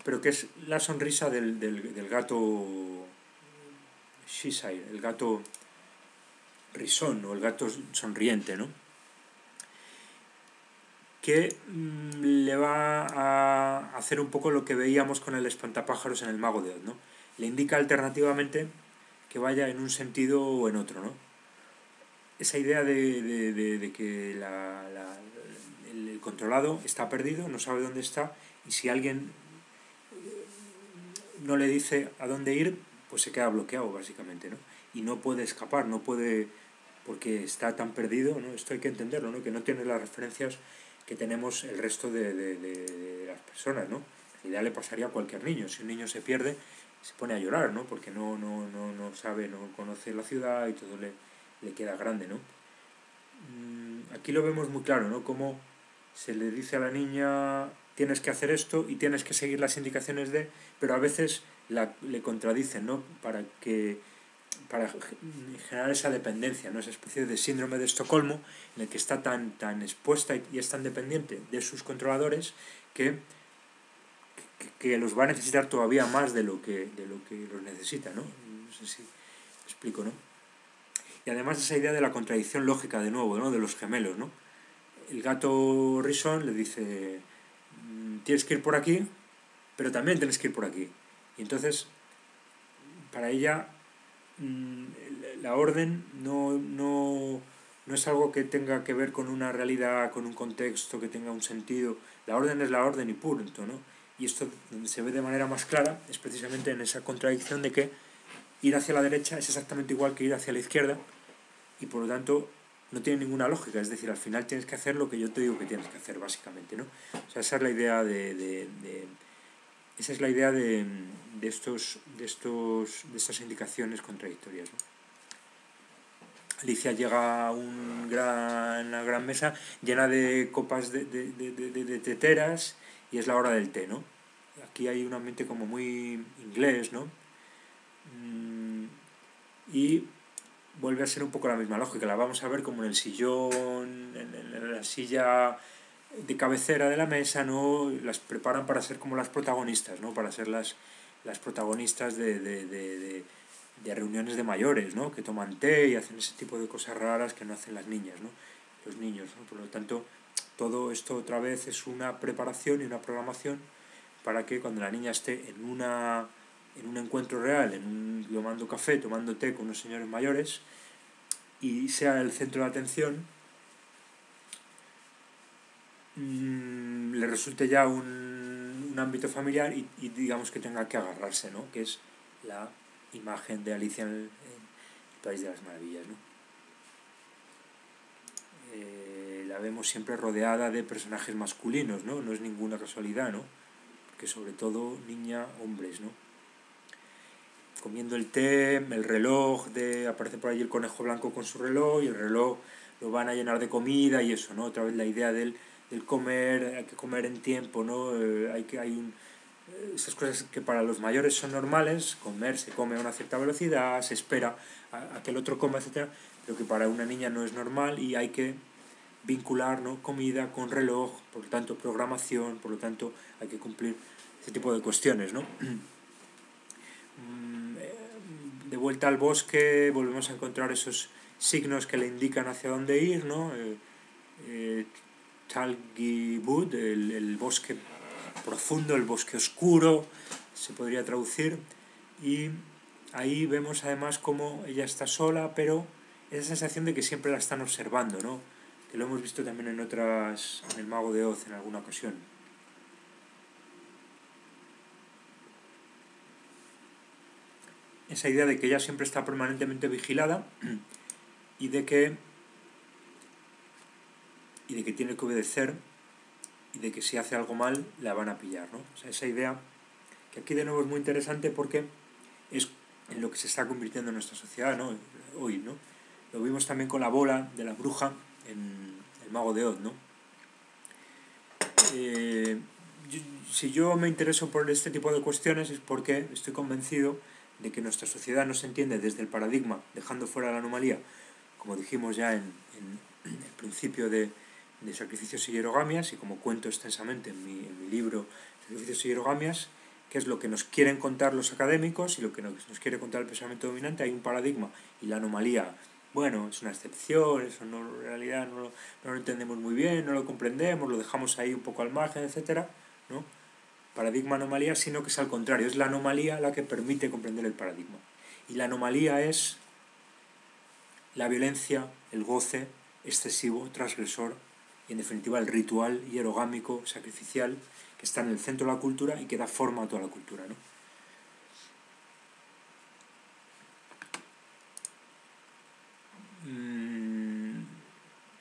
pero que es la sonrisa del gato Cheshire, el gato risón o el gato sonriente, ¿no? Que le va a hacer un poco lo que veíamos con el espantapájaros en el Mago de Oz, ¿no? Le indica alternativamente que vaya en un sentido o en otro, ¿no? Esa idea de que el controlado está perdido, no sabe dónde está, y si alguien no le dice a dónde ir, pues se queda bloqueado básicamente, ¿no? Y no puede escapar, no puede, porque está tan perdido, ¿no? Esto hay que entenderlo, ¿no? Que no tiene las referencias que tenemos el resto de las personas, ¿no? En realidad le pasaría a cualquier niño. Si un niño se pierde, se pone a llorar, ¿no? Porque no sabe, no conoce la ciudad y todo le queda grande, ¿no? aquí lo vemos muy claro, ¿no? Cómo se le dice a la niña tienes que hacer esto y tienes que seguir las indicaciones de, pero a veces le contradicen, ¿no? Para generar esa dependencia, ¿no? Esa especie de síndrome de Estocolmo en el que está tan expuesta y es tan dependiente de sus controladores que los va a necesitar todavía más de lo que los necesita, ¿no? No sé si me explico, ¿no? Y además esa idea de la contradicción lógica de nuevo, ¿no? De los gemelos, ¿no? El gato Rison le dice tienes que ir por aquí, pero también tienes que ir por aquí. Y entonces, para ella, la orden no es algo que tenga que ver con una realidad, con un contexto, que tenga un sentido. La orden es la orden y punto, ¿no? Y esto donde se ve de manera más clara es precisamente en esa contradicción de que ir hacia la derecha es exactamente igual que ir hacia la izquierda y por lo tanto no tiene ninguna lógica, es decir, al final tienes que hacer lo que yo te digo que tienes que hacer, básicamente, ¿no? O sea, esa es la idea esa es la idea de estas indicaciones contradictorias, ¿no? Alicia llega a una gran mesa llena de copas de teteras y es la hora del té, ¿no? Aquí hay un ambiente como muy inglés, ¿no? Y vuelve a ser un poco la misma lógica, la vamos a ver como en el sillón, en la silla de cabecera de la mesa, ¿no? Las preparan para ser como las protagonistas, ¿no? Para ser las protagonistas de reuniones de mayores, ¿no? Que toman té y hacen ese tipo de cosas raras que no hacen las niñas, ¿no? Los niños, ¿no? Por lo tanto, todo esto otra vez es una preparación y una programación para que cuando la niña esté en un encuentro real, tomando café, tomando té con unos señores mayores y sea el centro de atención, le resulte ya un ámbito familiar y digamos que tenga que agarrarse, ¿no? Que es la imagen de Alicia en el País de las Maravillas, ¿no? La vemos siempre rodeada de personajes masculinos, ¿no? No es ninguna casualidad, ¿no? Porque sobre todo niña, hombres, ¿no? Comiendo el té, el reloj, aparece por ahí el conejo blanco con su reloj y el reloj lo van a llenar de comida y eso, ¿no? Otra vez la idea del comer, hay que comer en tiempo, ¿no? Esas cosas que para los mayores son normales, se come a una cierta velocidad, se espera a que el otro coma, etcétera, pero que para una niña no es normal y hay que vincular, ¿no? Comida con reloj, por lo tanto programación, por lo tanto hay que cumplir ese tipo de cuestiones, ¿no? De vuelta al bosque volvemos a encontrar esos signos que le indican hacia dónde ir, ¿no? Talgi Wood, el bosque profundo, el bosque oscuro, se podría traducir, y ahí vemos además cómo ella está sola, pero esa sensación de que siempre la están observando, ¿no? Que lo hemos visto también en el Mago de Oz en alguna ocasión. Esa idea de que ella siempre está permanentemente vigilada y de que tiene que obedecer y de que si hace algo mal la van a pillar, ¿no? O sea, esa idea que aquí de nuevo es muy interesante porque es en lo que se está convirtiendo en nuestra sociedad, ¿no? Hoy, ¿no? Lo vimos también con la bola de la bruja en el Mago de Oz, ¿no? Si yo me intereso por este tipo de cuestiones es porque estoy convencido de que nuestra sociedad no se entiende desde el paradigma, dejando fuera la anomalía, como dijimos ya en el principio de Sacrificios y Hierogamias, y como cuento extensamente en mi libro Sacrificios y Hierogamias, que es lo que nos quieren contar los académicos y lo que nos quiere contar el pensamiento dominante. Hay un paradigma y la anomalía, bueno, es una excepción, eso no, en realidad no lo entendemos muy bien, no lo comprendemos, lo dejamos ahí un poco al margen, etcétera, ¿no? Paradigma anomalía, sino que es al contrario, es la anomalía la que permite comprender el paradigma. Y la anomalía es la violencia, el goce excesivo, transgresor, y en definitiva el ritual hierogámico, sacrificial, que está en el centro de la cultura y que da forma a toda la cultura, ¿no?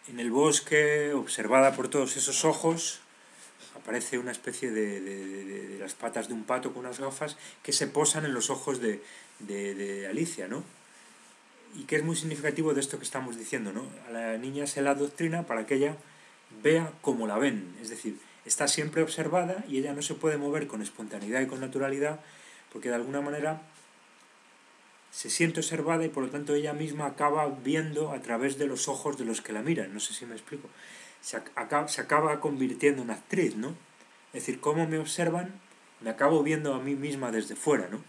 En el bosque, observada por todos esos ojos, aparece una especie de las patas de un pato con unas gafas que se posan en los ojos de Alicia, ¿no? y que es muy significativo de esto que estamos diciendo, ¿no? A la niña se la adoctrina para que ella vea como la ven, es decir, está siempre observada y ella no se puede mover con espontaneidad y con naturalidad porque de alguna manera se siente observada y por lo tanto ella misma acaba viendo a través de los ojos de los que la miran, no sé si me explico. Se acaba convirtiendo en actriz, ¿no? Es decir, cómo me observan, me acabo viendo a mí misma desde fuera, ¿no?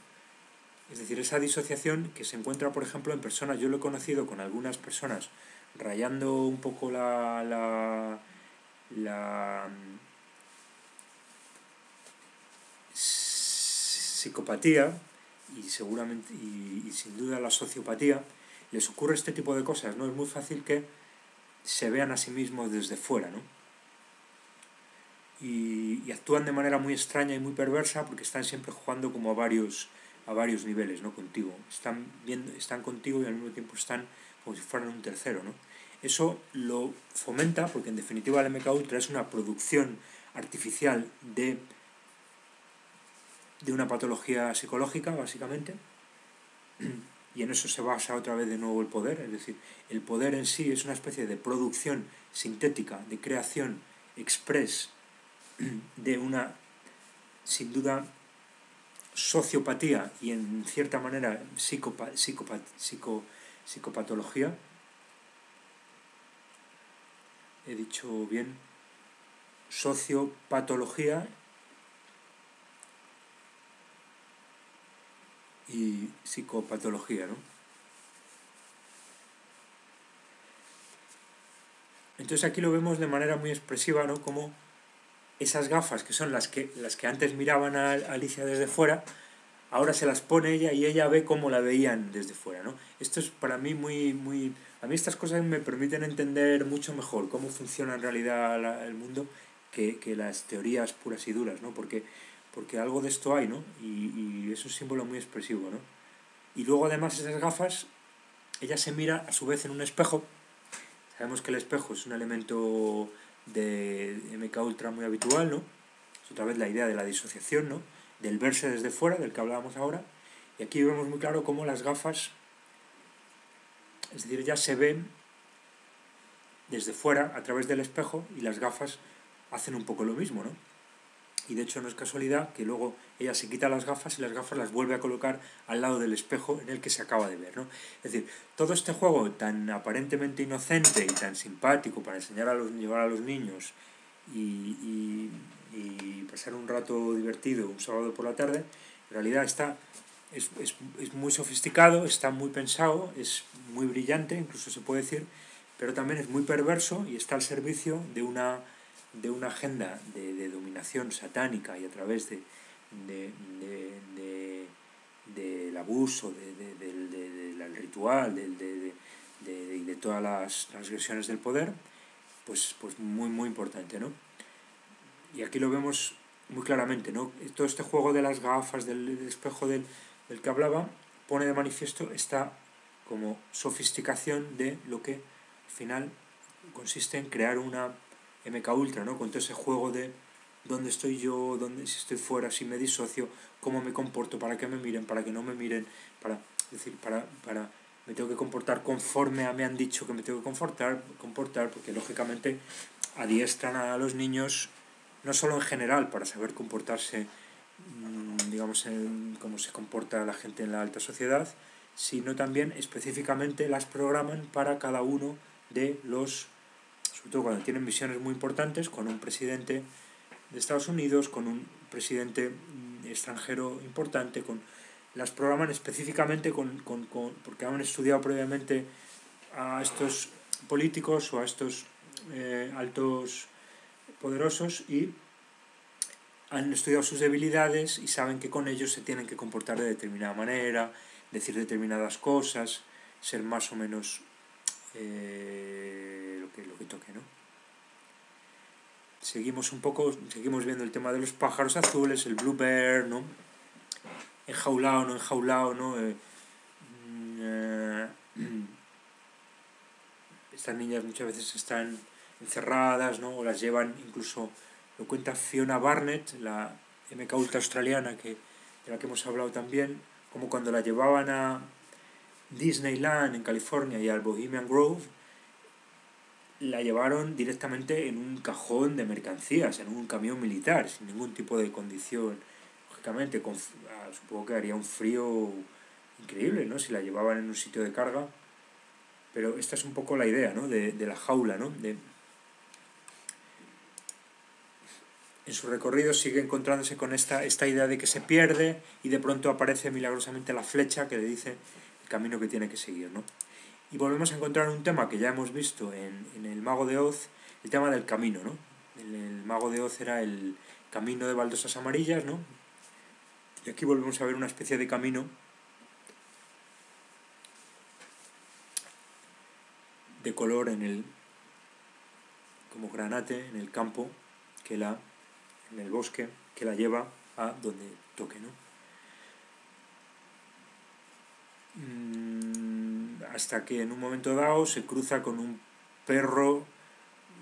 Es decir, esa disociación que se encuentra, por ejemplo, en personas, yo lo he conocido con algunas personas rayando un poco la psicopatía y seguramente y sin duda la sociopatía, les ocurre este tipo de cosas, ¿no? Es muy fácil que se vean a sí mismos desde fuera, ¿no? Y actúan de manera muy extraña y muy perversa porque están siempre jugando como a varios niveles, ¿no? Contigo. Están contigo y al mismo tiempo están como si fueran un tercero, ¿no? Eso lo fomenta porque en definitiva el MK Ultra es una producción artificial de una patología psicológica, básicamente, y en eso se basa otra vez de nuevo el poder, es decir, el poder en sí es una especie de producción sintética, de creación express de una, sin duda, sociopatía y en cierta manera psicopatología, he dicho bien, sociopatología y psicopatología, ¿no? Entonces aquí lo vemos de manera muy expresiva, ¿no? Como esas gafas que son las que antes miraban a Alicia desde fuera, ahora se las pone ella y ella ve cómo la veían desde fuera, ¿no? Esto es para mí muy... A mí estas cosas me permiten entender mucho mejor cómo funciona en realidad el mundo que las teorías puras y duras, ¿no? Porque algo de esto hay, ¿no? Y es un símbolo muy expresivo, ¿no? Y luego además esas gafas, ella se mira a su vez en un espejo. Sabemos que el espejo es un elemento de MK Ultra muy habitual, ¿no? Es otra vez la idea de la disociación, ¿no? Del verse desde fuera, del que hablábamos ahora. Y aquí vemos muy claro cómo las gafas, es decir, ya se ven desde fuera a través del espejo y las gafas hacen un poco lo mismo, ¿no? Y de hecho no es casualidad que luego ella se quita las gafas y las gafas las vuelve a colocar al lado del espejo en el que se acaba de ver, ¿no? Es decir, todo este juego tan aparentemente inocente y tan simpático para llevar a los niños y pasar un rato divertido un sábado por la tarde, en realidad es muy sofisticado, está muy pensado, es muy brillante, incluso se puede decir, pero también es muy perverso y está al servicio de una agenda de dominación satánica y a través de, de, del abuso, del ritual, de todas las transgresiones del poder, pues muy importante, ¿no? Y aquí lo vemos muy claramente, ¿no? Todo este juego de las gafas, del espejo del que hablaba, pone de manifiesto esta como sofisticación de lo que al final consiste en crear una MK Ultra, ¿no? Con todo ese juego de dónde estoy yo, si estoy fuera, si me disocio, cómo me comporto, para que me miren, para que no me miren, es decir, me tengo que comportar conforme me han dicho que me tengo que comportar, porque lógicamente adiestran a los niños no solo en general para saber comportarse, digamos, cómo se comporta la gente en la alta sociedad, sino también específicamente las programan para cada uno de los, sobre todo cuando tienen misiones muy importantes, con un presidente de Estados Unidos, con un presidente extranjero importante, las programan específicamente porque han estudiado previamente a estos políticos o a estos altos poderosos y han estudiado sus debilidades y saben que con ellos se tienen que comportar de determinada manera, decir determinadas cosas, ser más o menos lo que toque, ¿no? Seguimos viendo el tema de los pájaros azules, el blue bear, ¿no? Enjaulado, no enjaulado, ¿no? Estas niñas muchas veces están encerradas, ¿no? O las llevan, incluso lo cuenta Fiona Barnett, la MK Ultra australiana de la que hemos hablado también, como cuando la llevaban Disneyland en California y al Bohemian Grove, la llevaron directamente en un cajón de mercancías, en un camión militar, sin ningún tipo de condición. Lógicamente, supongo que haría un frío increíble, ¿no? Si la llevaban en un sitio de carga. Pero esta es un poco la idea, ¿no? De la jaula, ¿no? En su recorrido sigue encontrándose con esta idea de que se pierde y de pronto aparece milagrosamente la flecha que le dice el camino que tiene que seguir, ¿no? Y volvemos a encontrar un tema que ya hemos visto en el Mago de Oz, el tema del camino, ¿no? El Mago de Oz era el camino de baldosas amarillas, ¿no? Y aquí volvemos a ver una especie de camino de color como granate en el campo, en el bosque, que la lleva a donde toque, ¿no? Hasta que en un momento dado se cruza con un perro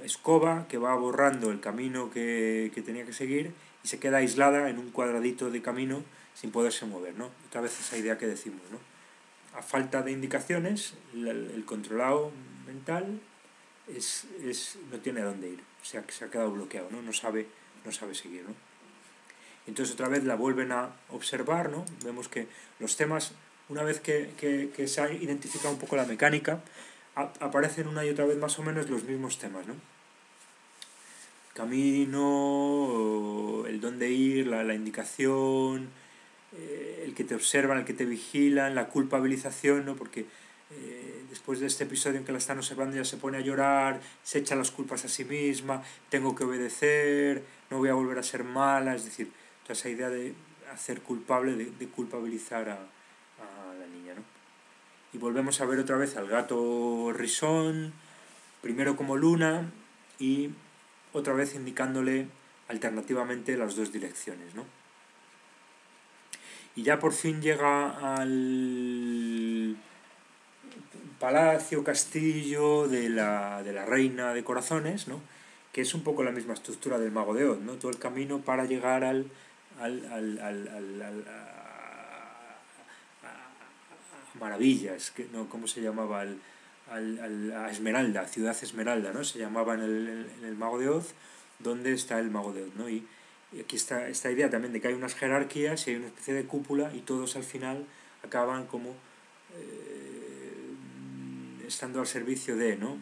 escoba que va borrando el camino que tenía que seguir y se queda aislada en un cuadradito de camino sin poderse mover, ¿no? Otra vez esa idea que decimos, ¿no? A falta de indicaciones, el controlado mental no tiene a dónde ir, se ha quedado bloqueado, ¿no? No sabe seguir, ¿no? Entonces otra vez la vuelven a observar, ¿no? Vemos que los temas, una vez que se ha identificado un poco la mecánica, aparecen una y otra vez más o menos los mismos temas, ¿no? Camino, el dónde ir, la indicación, el que te observan, el que te vigilan, la culpabilización, ¿no? Porque después de este episodio en que la están observando ya se pone a llorar, se echa las culpas a sí misma, tengo que obedecer, no voy a volver a ser mala, es decir, toda esa idea de hacer culpable, de culpabilizar a la niña, ¿no? Y volvemos a ver otra vez al gato risón, primero como luna y otra vez indicándole alternativamente las dos direcciones, ¿no? Y ya por fin llega al palacio, castillo de la reina de corazones, ¿no? Que es un poco la misma estructura del Mago de Oz, ¿no? Todo el camino para llegar a Maravillas, que no, ¿cómo se llamaba? A Esmeralda, Ciudad Esmeralda, ¿no? Se llamaba en el Mago de Oz, donde está el Mago de Oz, ¿no? Y aquí está esta idea también de que hay unas jerarquías y hay una especie de cúpula y todos al final acaban como estando al servicio de, ¿no?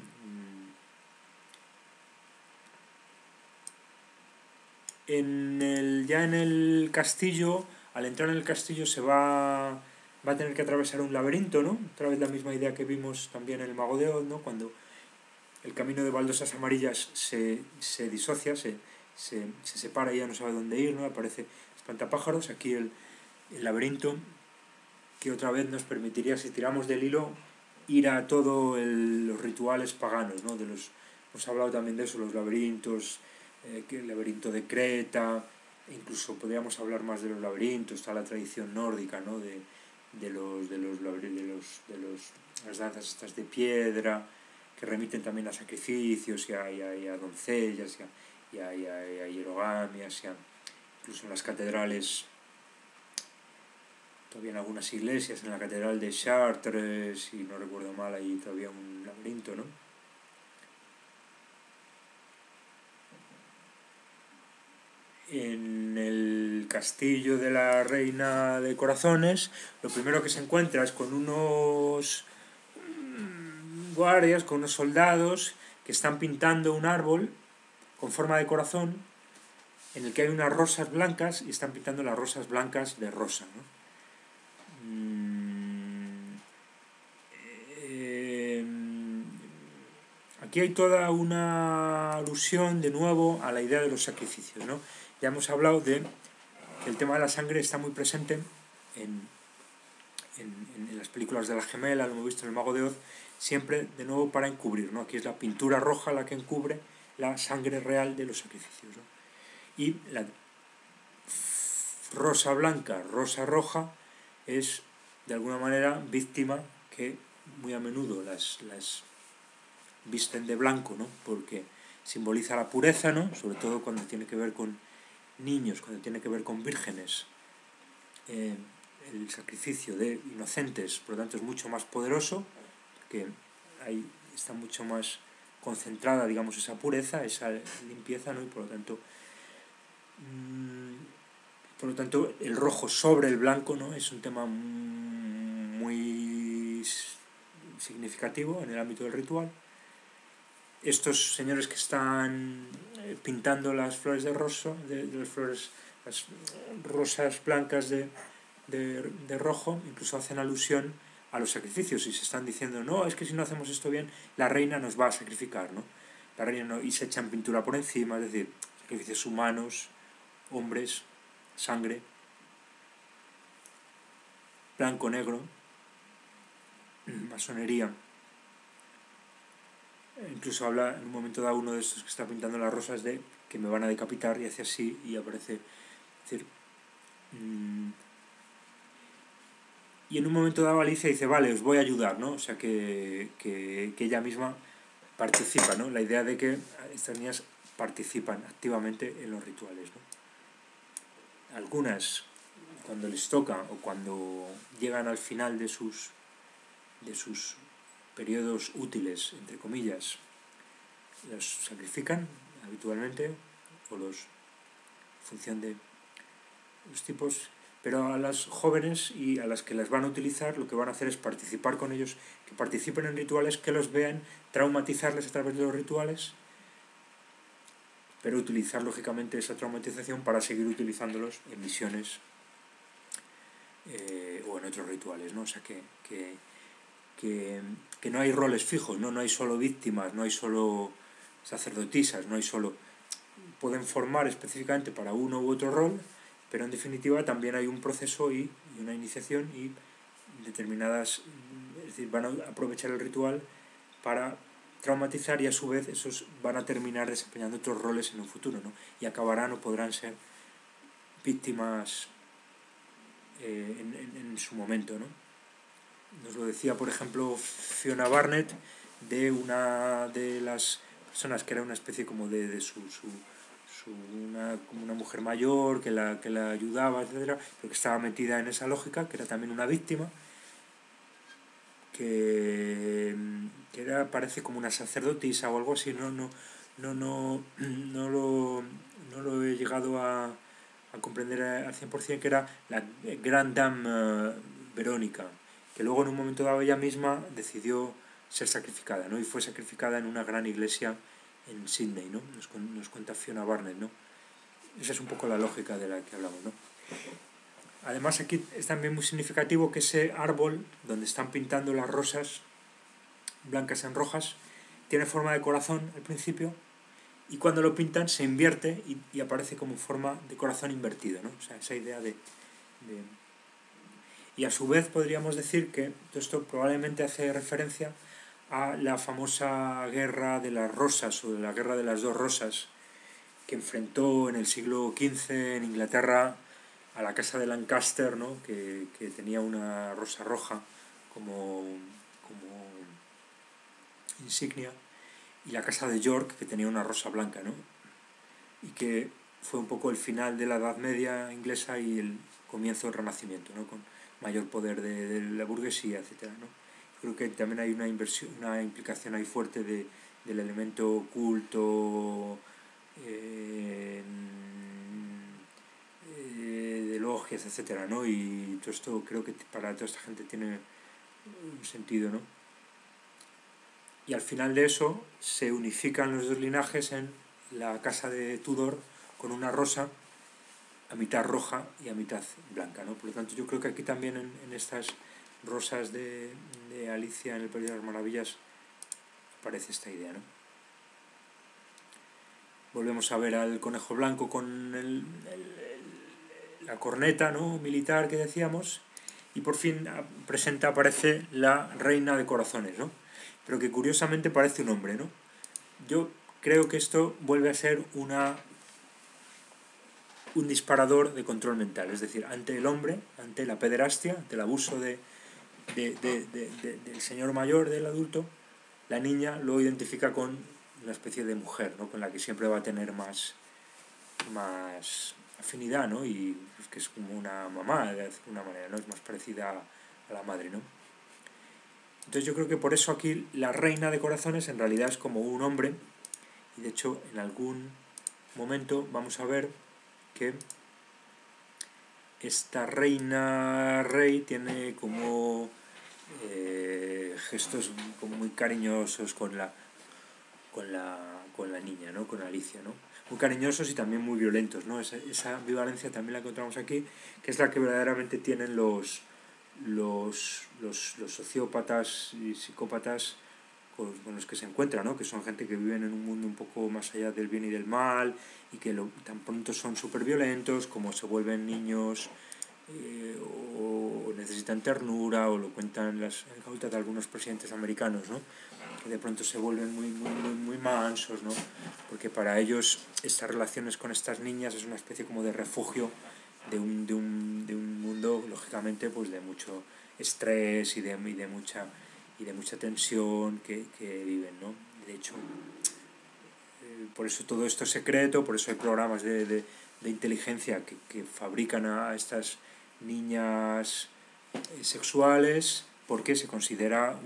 Ya en el castillo, al entrar en el castillo va a tener que atravesar un laberinto, ¿no? Otra vez la misma idea que vimos también en el Mago de Oz, ¿no? Cuando el camino de baldosas amarillas se disocia, se separa y ya no sabe dónde ir, ¿no? Aparece espantapájaros, aquí el laberinto que otra vez nos permitiría, si tiramos del hilo, ir a todos los rituales paganos, ¿no? Hemos hablado también de eso, los laberintos, el laberinto de Creta, incluso podríamos hablar más de los laberintos, está la tradición nórdica, ¿no? de las danzas estas de piedra, que remiten también a sacrificios y a doncellas y a hierogamias, incluso en las catedrales, todavía en algunas iglesias, en la catedral de Chartres, si no recuerdo mal, hay todavía un laberinto, ¿no? En el castillo de la reina de corazones, lo primero que se encuentra es con unos guardias, con unos soldados que están pintando un árbol con forma de corazón en el que hay unas rosas blancas y están pintando las rosas blancas de rosa, ¿no? Aquí hay toda una alusión de nuevo a la idea de los sacrificios, ¿no? Ya hemos hablado de que el tema de la sangre está muy presente en las películas de la gemela, lo hemos visto en el Mago de Oz, siempre de nuevo para encubrir, ¿no? Aquí es la pintura roja la que encubre la sangre real de los sacrificios, ¿no? Y la rosa blanca, rosa roja, es de alguna manera víctima que muy a menudo las visten de blanco, ¿no? Porque simboliza la pureza, ¿no? Sobre todo cuando tiene que ver con niños, cuando tiene que ver con vírgenes. el sacrificio de inocentes, por lo tanto es mucho más poderoso, que ahí está mucho más concentrada, digamos, esa pureza, esa limpieza, ¿no? Y por lo tanto el rojo sobre el blanco, ¿no? Es un tema muy significativo en el ámbito del ritual. Estos señores que están pintando las flores de rosa, las rosas blancas de rojo, incluso hacen alusión a los sacrificios y se están diciendo, no, es que si no hacemos esto bien, la reina nos va a sacrificar, ¿no? La reina no, y se echan pintura por encima, es decir, sacrificios humanos, hombres, sangre, blanco, negro, masonería. Incluso habla en un momento dado uno de estos que está pintando las rosas de que me van a decapitar y hace así y aparece, es decir, y en un momento dado Alicia dice, vale, os voy a ayudar, ¿no? O sea que ella misma participa, ¿no? La idea de que estas niñas participan activamente en los rituales, ¿no? Algunas, cuando les toca o cuando llegan al final de sus periodos útiles, entre comillas, los sacrifican habitualmente, o en función de los tipos, pero a las jóvenes y a las que las van a utilizar lo que van a hacer es participar con ellos, que participen en rituales, que los vean, traumatizarles a través de los rituales, pero utilizar lógicamente esa traumatización para seguir utilizándolos en misiones o en otros rituales, ¿no? O sea que no hay roles fijos, ¿no? No hay solo víctimas, no hay solo sacerdotisas, no hay solo... Pueden formar específicamente para uno u otro rol, pero en definitiva también hay un proceso y una iniciación y determinadas, es decir, van a aprovechar el ritual para traumatizar y a su vez esos van a terminar desempeñando otros roles en un futuro, ¿no? Y acabarán o podrán ser víctimas en su momento, ¿no? Nos lo decía, por ejemplo, Fiona Barnett, de una de las personas que era una especie como de como una mujer mayor que la ayudaba, etcétera, pero que estaba metida en esa lógica, que era también una víctima, que era, parece como una sacerdotisa o algo así, no lo he llegado a comprender al 100%, que era la Grand Dame Verónica, que luego en un momento dado ella misma decidió ser sacrificada, ¿no? Y fue sacrificada en una gran iglesia en Sydney, ¿no? Nos cuenta Fiona Barnett, ¿no? Esa es un poco la lógica de la que hablamos, ¿no? Además aquí es también muy significativo que ese árbol donde están pintando las rosas blancas en rojas tiene forma de corazón al principio y cuando lo pintan se invierte y aparece como forma de corazón invertido, ¿no? O sea, esa idea de... Y a su vez podríamos decir que esto probablemente hace referencia a la famosa guerra de las rosas o de la guerra de las dos rosas que enfrentó en el siglo XV en Inglaterra a la casa de Lancaster, ¿no? que tenía una rosa roja como insignia, y la casa de York, que tenía una rosa blanca, ¿no? Y que fue un poco el final de la Edad Media inglesa y el comienzo del Renacimiento, ¿no? Con mayor poder de la burguesía, etcétera, ¿no? Creo que también hay una implicación ahí fuerte del elemento oculto, de logias, etcétera, ¿no? Y todo esto creo que para toda esta gente tiene un sentido, ¿no? Y al final de eso se unifican los dos linajes en la casa de Tudor con una rosa a mitad roja y a mitad blanca, ¿no? Por lo tanto, yo creo que aquí también en estas rosas de Alicia en el País de las Maravillas aparece esta idea, ¿no? Volvemos a ver al conejo blanco con la corneta, ¿no? Militar que decíamos, y por fin aparece la reina de corazones, ¿no? Pero que curiosamente parece un hombre, ¿no? Yo creo que esto vuelve a ser un disparador de control mental, es decir, ante el hombre, ante la pederastia, ante el abuso del señor mayor, del adulto, la niña lo identifica con una especie de mujer, ¿no? Con la que siempre va a tener más afinidad, ¿no? Y pues, que es como una mamá, de alguna manera, ¿no? Es más parecida a la madre, ¿no? Entonces yo creo que por eso aquí la reina de corazones en realidad es como un hombre, y de hecho en algún momento vamos a ver que esta reina rey tiene como gestos como muy cariñosos con la niña, ¿no? Con Alicia, ¿no? Muy cariñosos y también muy violentos, ¿no? Esa ambivalencia también la encontramos aquí, que es la que verdaderamente tienen los sociópatas y psicópatas con los que se encuentran, ¿no? Que son gente que viven en un mundo un poco más allá del bien y del mal y que tan pronto son súper violentos como se vuelven niños o necesitan ternura, o lo cuentan las anécdotas de algunos presidentes americanos, ¿no? Que de pronto se vuelven muy mansos, ¿no? Porque para ellos estas relaciones con estas niñas es una especie como de refugio de un mundo, lógicamente, pues de mucho estrés y de mucha tensión que viven, ¿no? De hecho, por eso todo esto es secreto, por eso hay programas de inteligencia que fabrican a estas niñas sexuales, porque se considera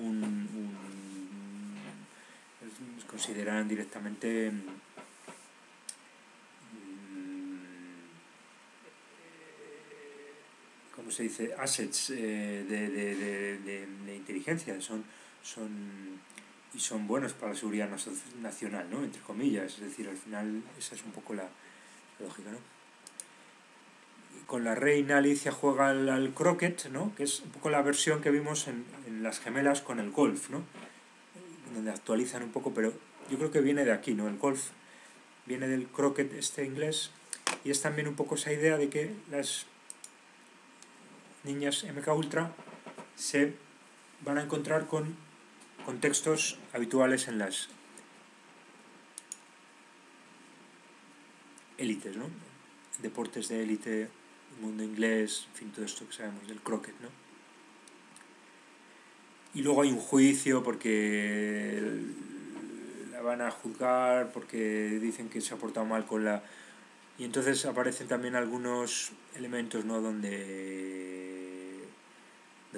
consideran directamente ¿cómo se dice? Assets de inteligencia, son y son buenos para la seguridad nacional, ¿no? Entre comillas, es decir, al final esa es un poco la lógica, ¿no? Con la reina Alicia juega al croquet, ¿no? Que es un poco la versión que vimos en Las Gemelas con el golf, ¿no? Donde actualizan un poco, pero yo creo que viene de aquí, ¿no? El golf viene del croquet este inglés, y es también un poco esa idea de que las niñas MK Ultra se van a encontrar con contextos habituales en las élites, ¿no? Deportes de élite, el mundo inglés, en fin, todo esto que sabemos del croquet, ¿no? Y luego hay un juicio porque la van a juzgar porque dicen que se ha portado mal con la... Y entonces aparecen también algunos elementos, ¿no? Donde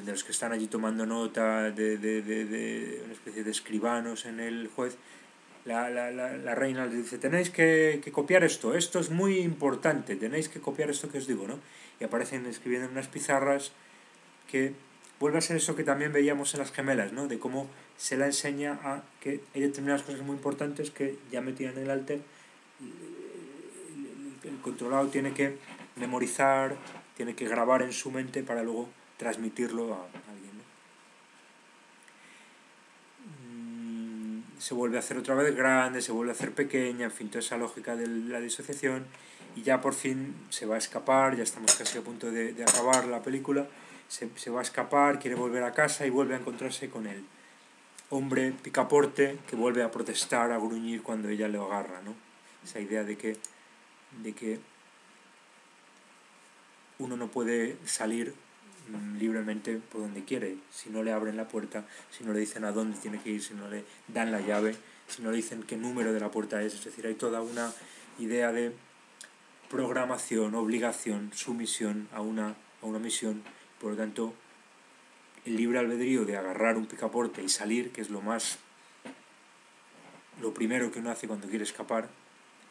los que están allí tomando nota de una especie de escribanos en el juez, la reina les dice, tenéis que copiar esto es muy importante, tenéis que copiar esto que os digo, ¿no? Y aparecen escribiendo en unas pizarras que vuelve a ser eso que también veíamos en Las Gemelas, ¿no? De cómo se la enseña a que hay determinadas cosas muy importantes que ya metían en el alter, el controlado tiene que memorizar, tiene que grabar en su mente para luego transmitirlo a alguien, ¿no? Se vuelve a hacer otra vez grande, se vuelve a hacer pequeña, en fin, toda esa lógica de la disociación, y ya por fin se va a escapar, ya estamos casi a punto de acabar la película, se va a escapar, quiere volver a casa y vuelve a encontrarse con el hombre picaporte que vuelve a protestar, a gruñir cuando ella le agarra, ¿no? Esa idea de que uno no puede salir libremente por donde quiere, si no le abren la puerta, si no le dicen a dónde tiene que ir, si no le dan la llave, si no le dicen qué número de la puerta es decir, hay toda una idea de programación, obligación, sumisión a una misión, por lo tanto el libre albedrío de agarrar un picaporte y salir, que es lo primero que uno hace cuando quiere escapar,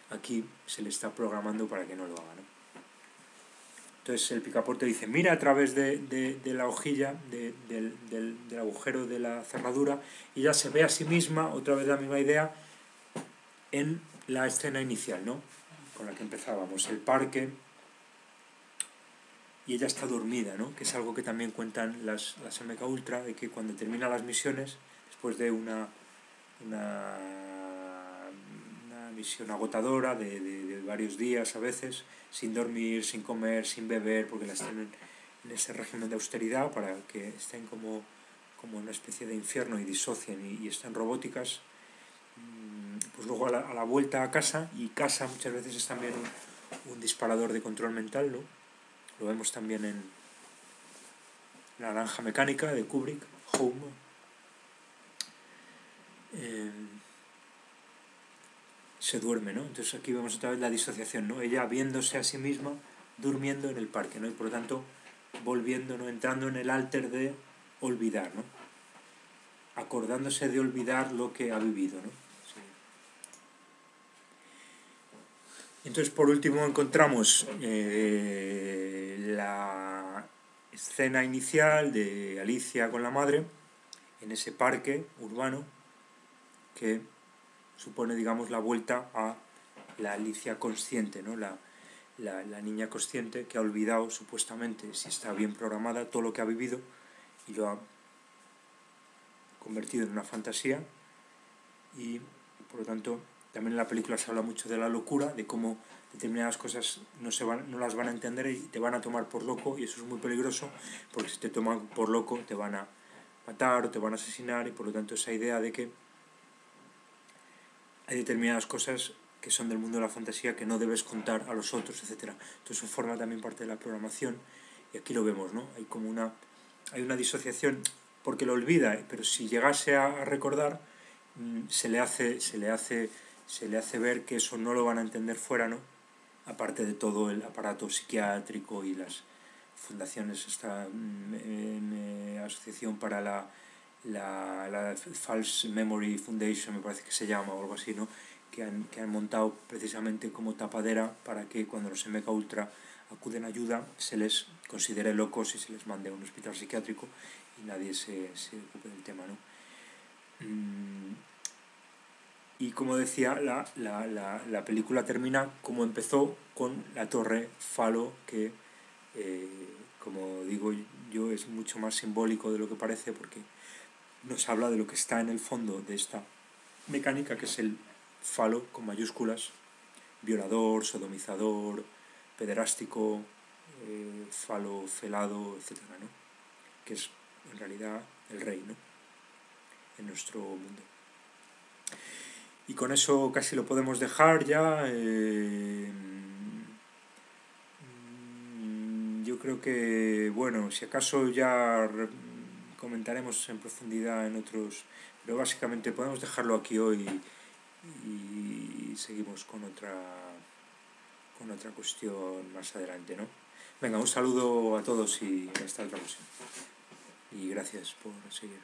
aquí se le está programando para que no lo haga, ¿no? Entonces el picaporte dice, mira a través de la hojilla, del agujero de la cerradura, y ya se ve a sí misma, otra vez la misma idea, en la escena inicial, ¿no? Con la que empezábamos, el parque, y ella está dormida, ¿no? Que es algo que también cuentan las MK Ultra, de que cuando terminan las misiones, después de una misión agotadora de varios días a veces, sin dormir, sin comer, sin beber, porque las tienen en ese régimen de austeridad para que estén como una especie de infierno y disocien y estén robóticas, pues luego a la vuelta a casa, y casa muchas veces es también un disparador de control mental, ¿no? Lo vemos también en La Naranja Mecánica de Kubrick, Home. se duerme, ¿no? Entonces aquí vemos otra vez la disociación, ¿no? Ella viéndose a sí misma durmiendo en el parque, ¿no? Y por lo tanto volviendo, ¿no? Entrando en el alter de olvidar, ¿no? Acordándose de olvidar lo que ha vivido, ¿no? Sí. Entonces, por último, encontramos la escena inicial de Alicia con la madre en ese parque urbano que supone, digamos, la vuelta a la Alicia consciente, ¿no? La niña consciente que ha olvidado, supuestamente, si está bien programada, todo lo que ha vivido y lo ha convertido en una fantasía. Y, por lo tanto, también en la película se habla mucho de la locura, de cómo determinadas cosas no las van a entender y te van a tomar por loco, y eso es muy peligroso, porque si te toman por loco te van a matar o te van a asesinar, y por lo tanto esa idea de que hay determinadas cosas que son del mundo de la fantasía que no debes contar a los otros, etc. Entonces eso forma también parte de la programación, y aquí lo vemos, ¿no? Hay una disociación porque lo olvida, pero si llegase a recordar, se le hace ver que eso no lo van a entender fuera, ¿no? Aparte de todo el aparato psiquiátrico y las fundaciones, esta asociación para la False Memory Foundation, me parece que se llama, o algo así, ¿no? Que han montado precisamente como tapadera para que cuando los MK Ultra acuden a ayuda se les considere locos y se les mande a un hospital psiquiátrico y nadie se ocupe del tema, ¿no? Y como decía, la película termina como empezó, con la torre Falo, que, como digo yo, es mucho más simbólico de lo que parece, porque nos habla de lo que está en el fondo de esta mecánica, que es el falo con mayúsculas: violador, sodomizador, pederástico, falo felado, etc., ¿no? Que es en realidad el rey, ¿no? En nuestro mundo. Y con eso casi lo podemos dejar ya. Yo creo que, bueno, si acaso ya comentaremos en profundidad en otros, pero básicamente podemos dejarlo aquí hoy y seguimos con otra cuestión más adelante, ¿no? Venga, un saludo a todos y hasta la próxima. Y gracias por seguir.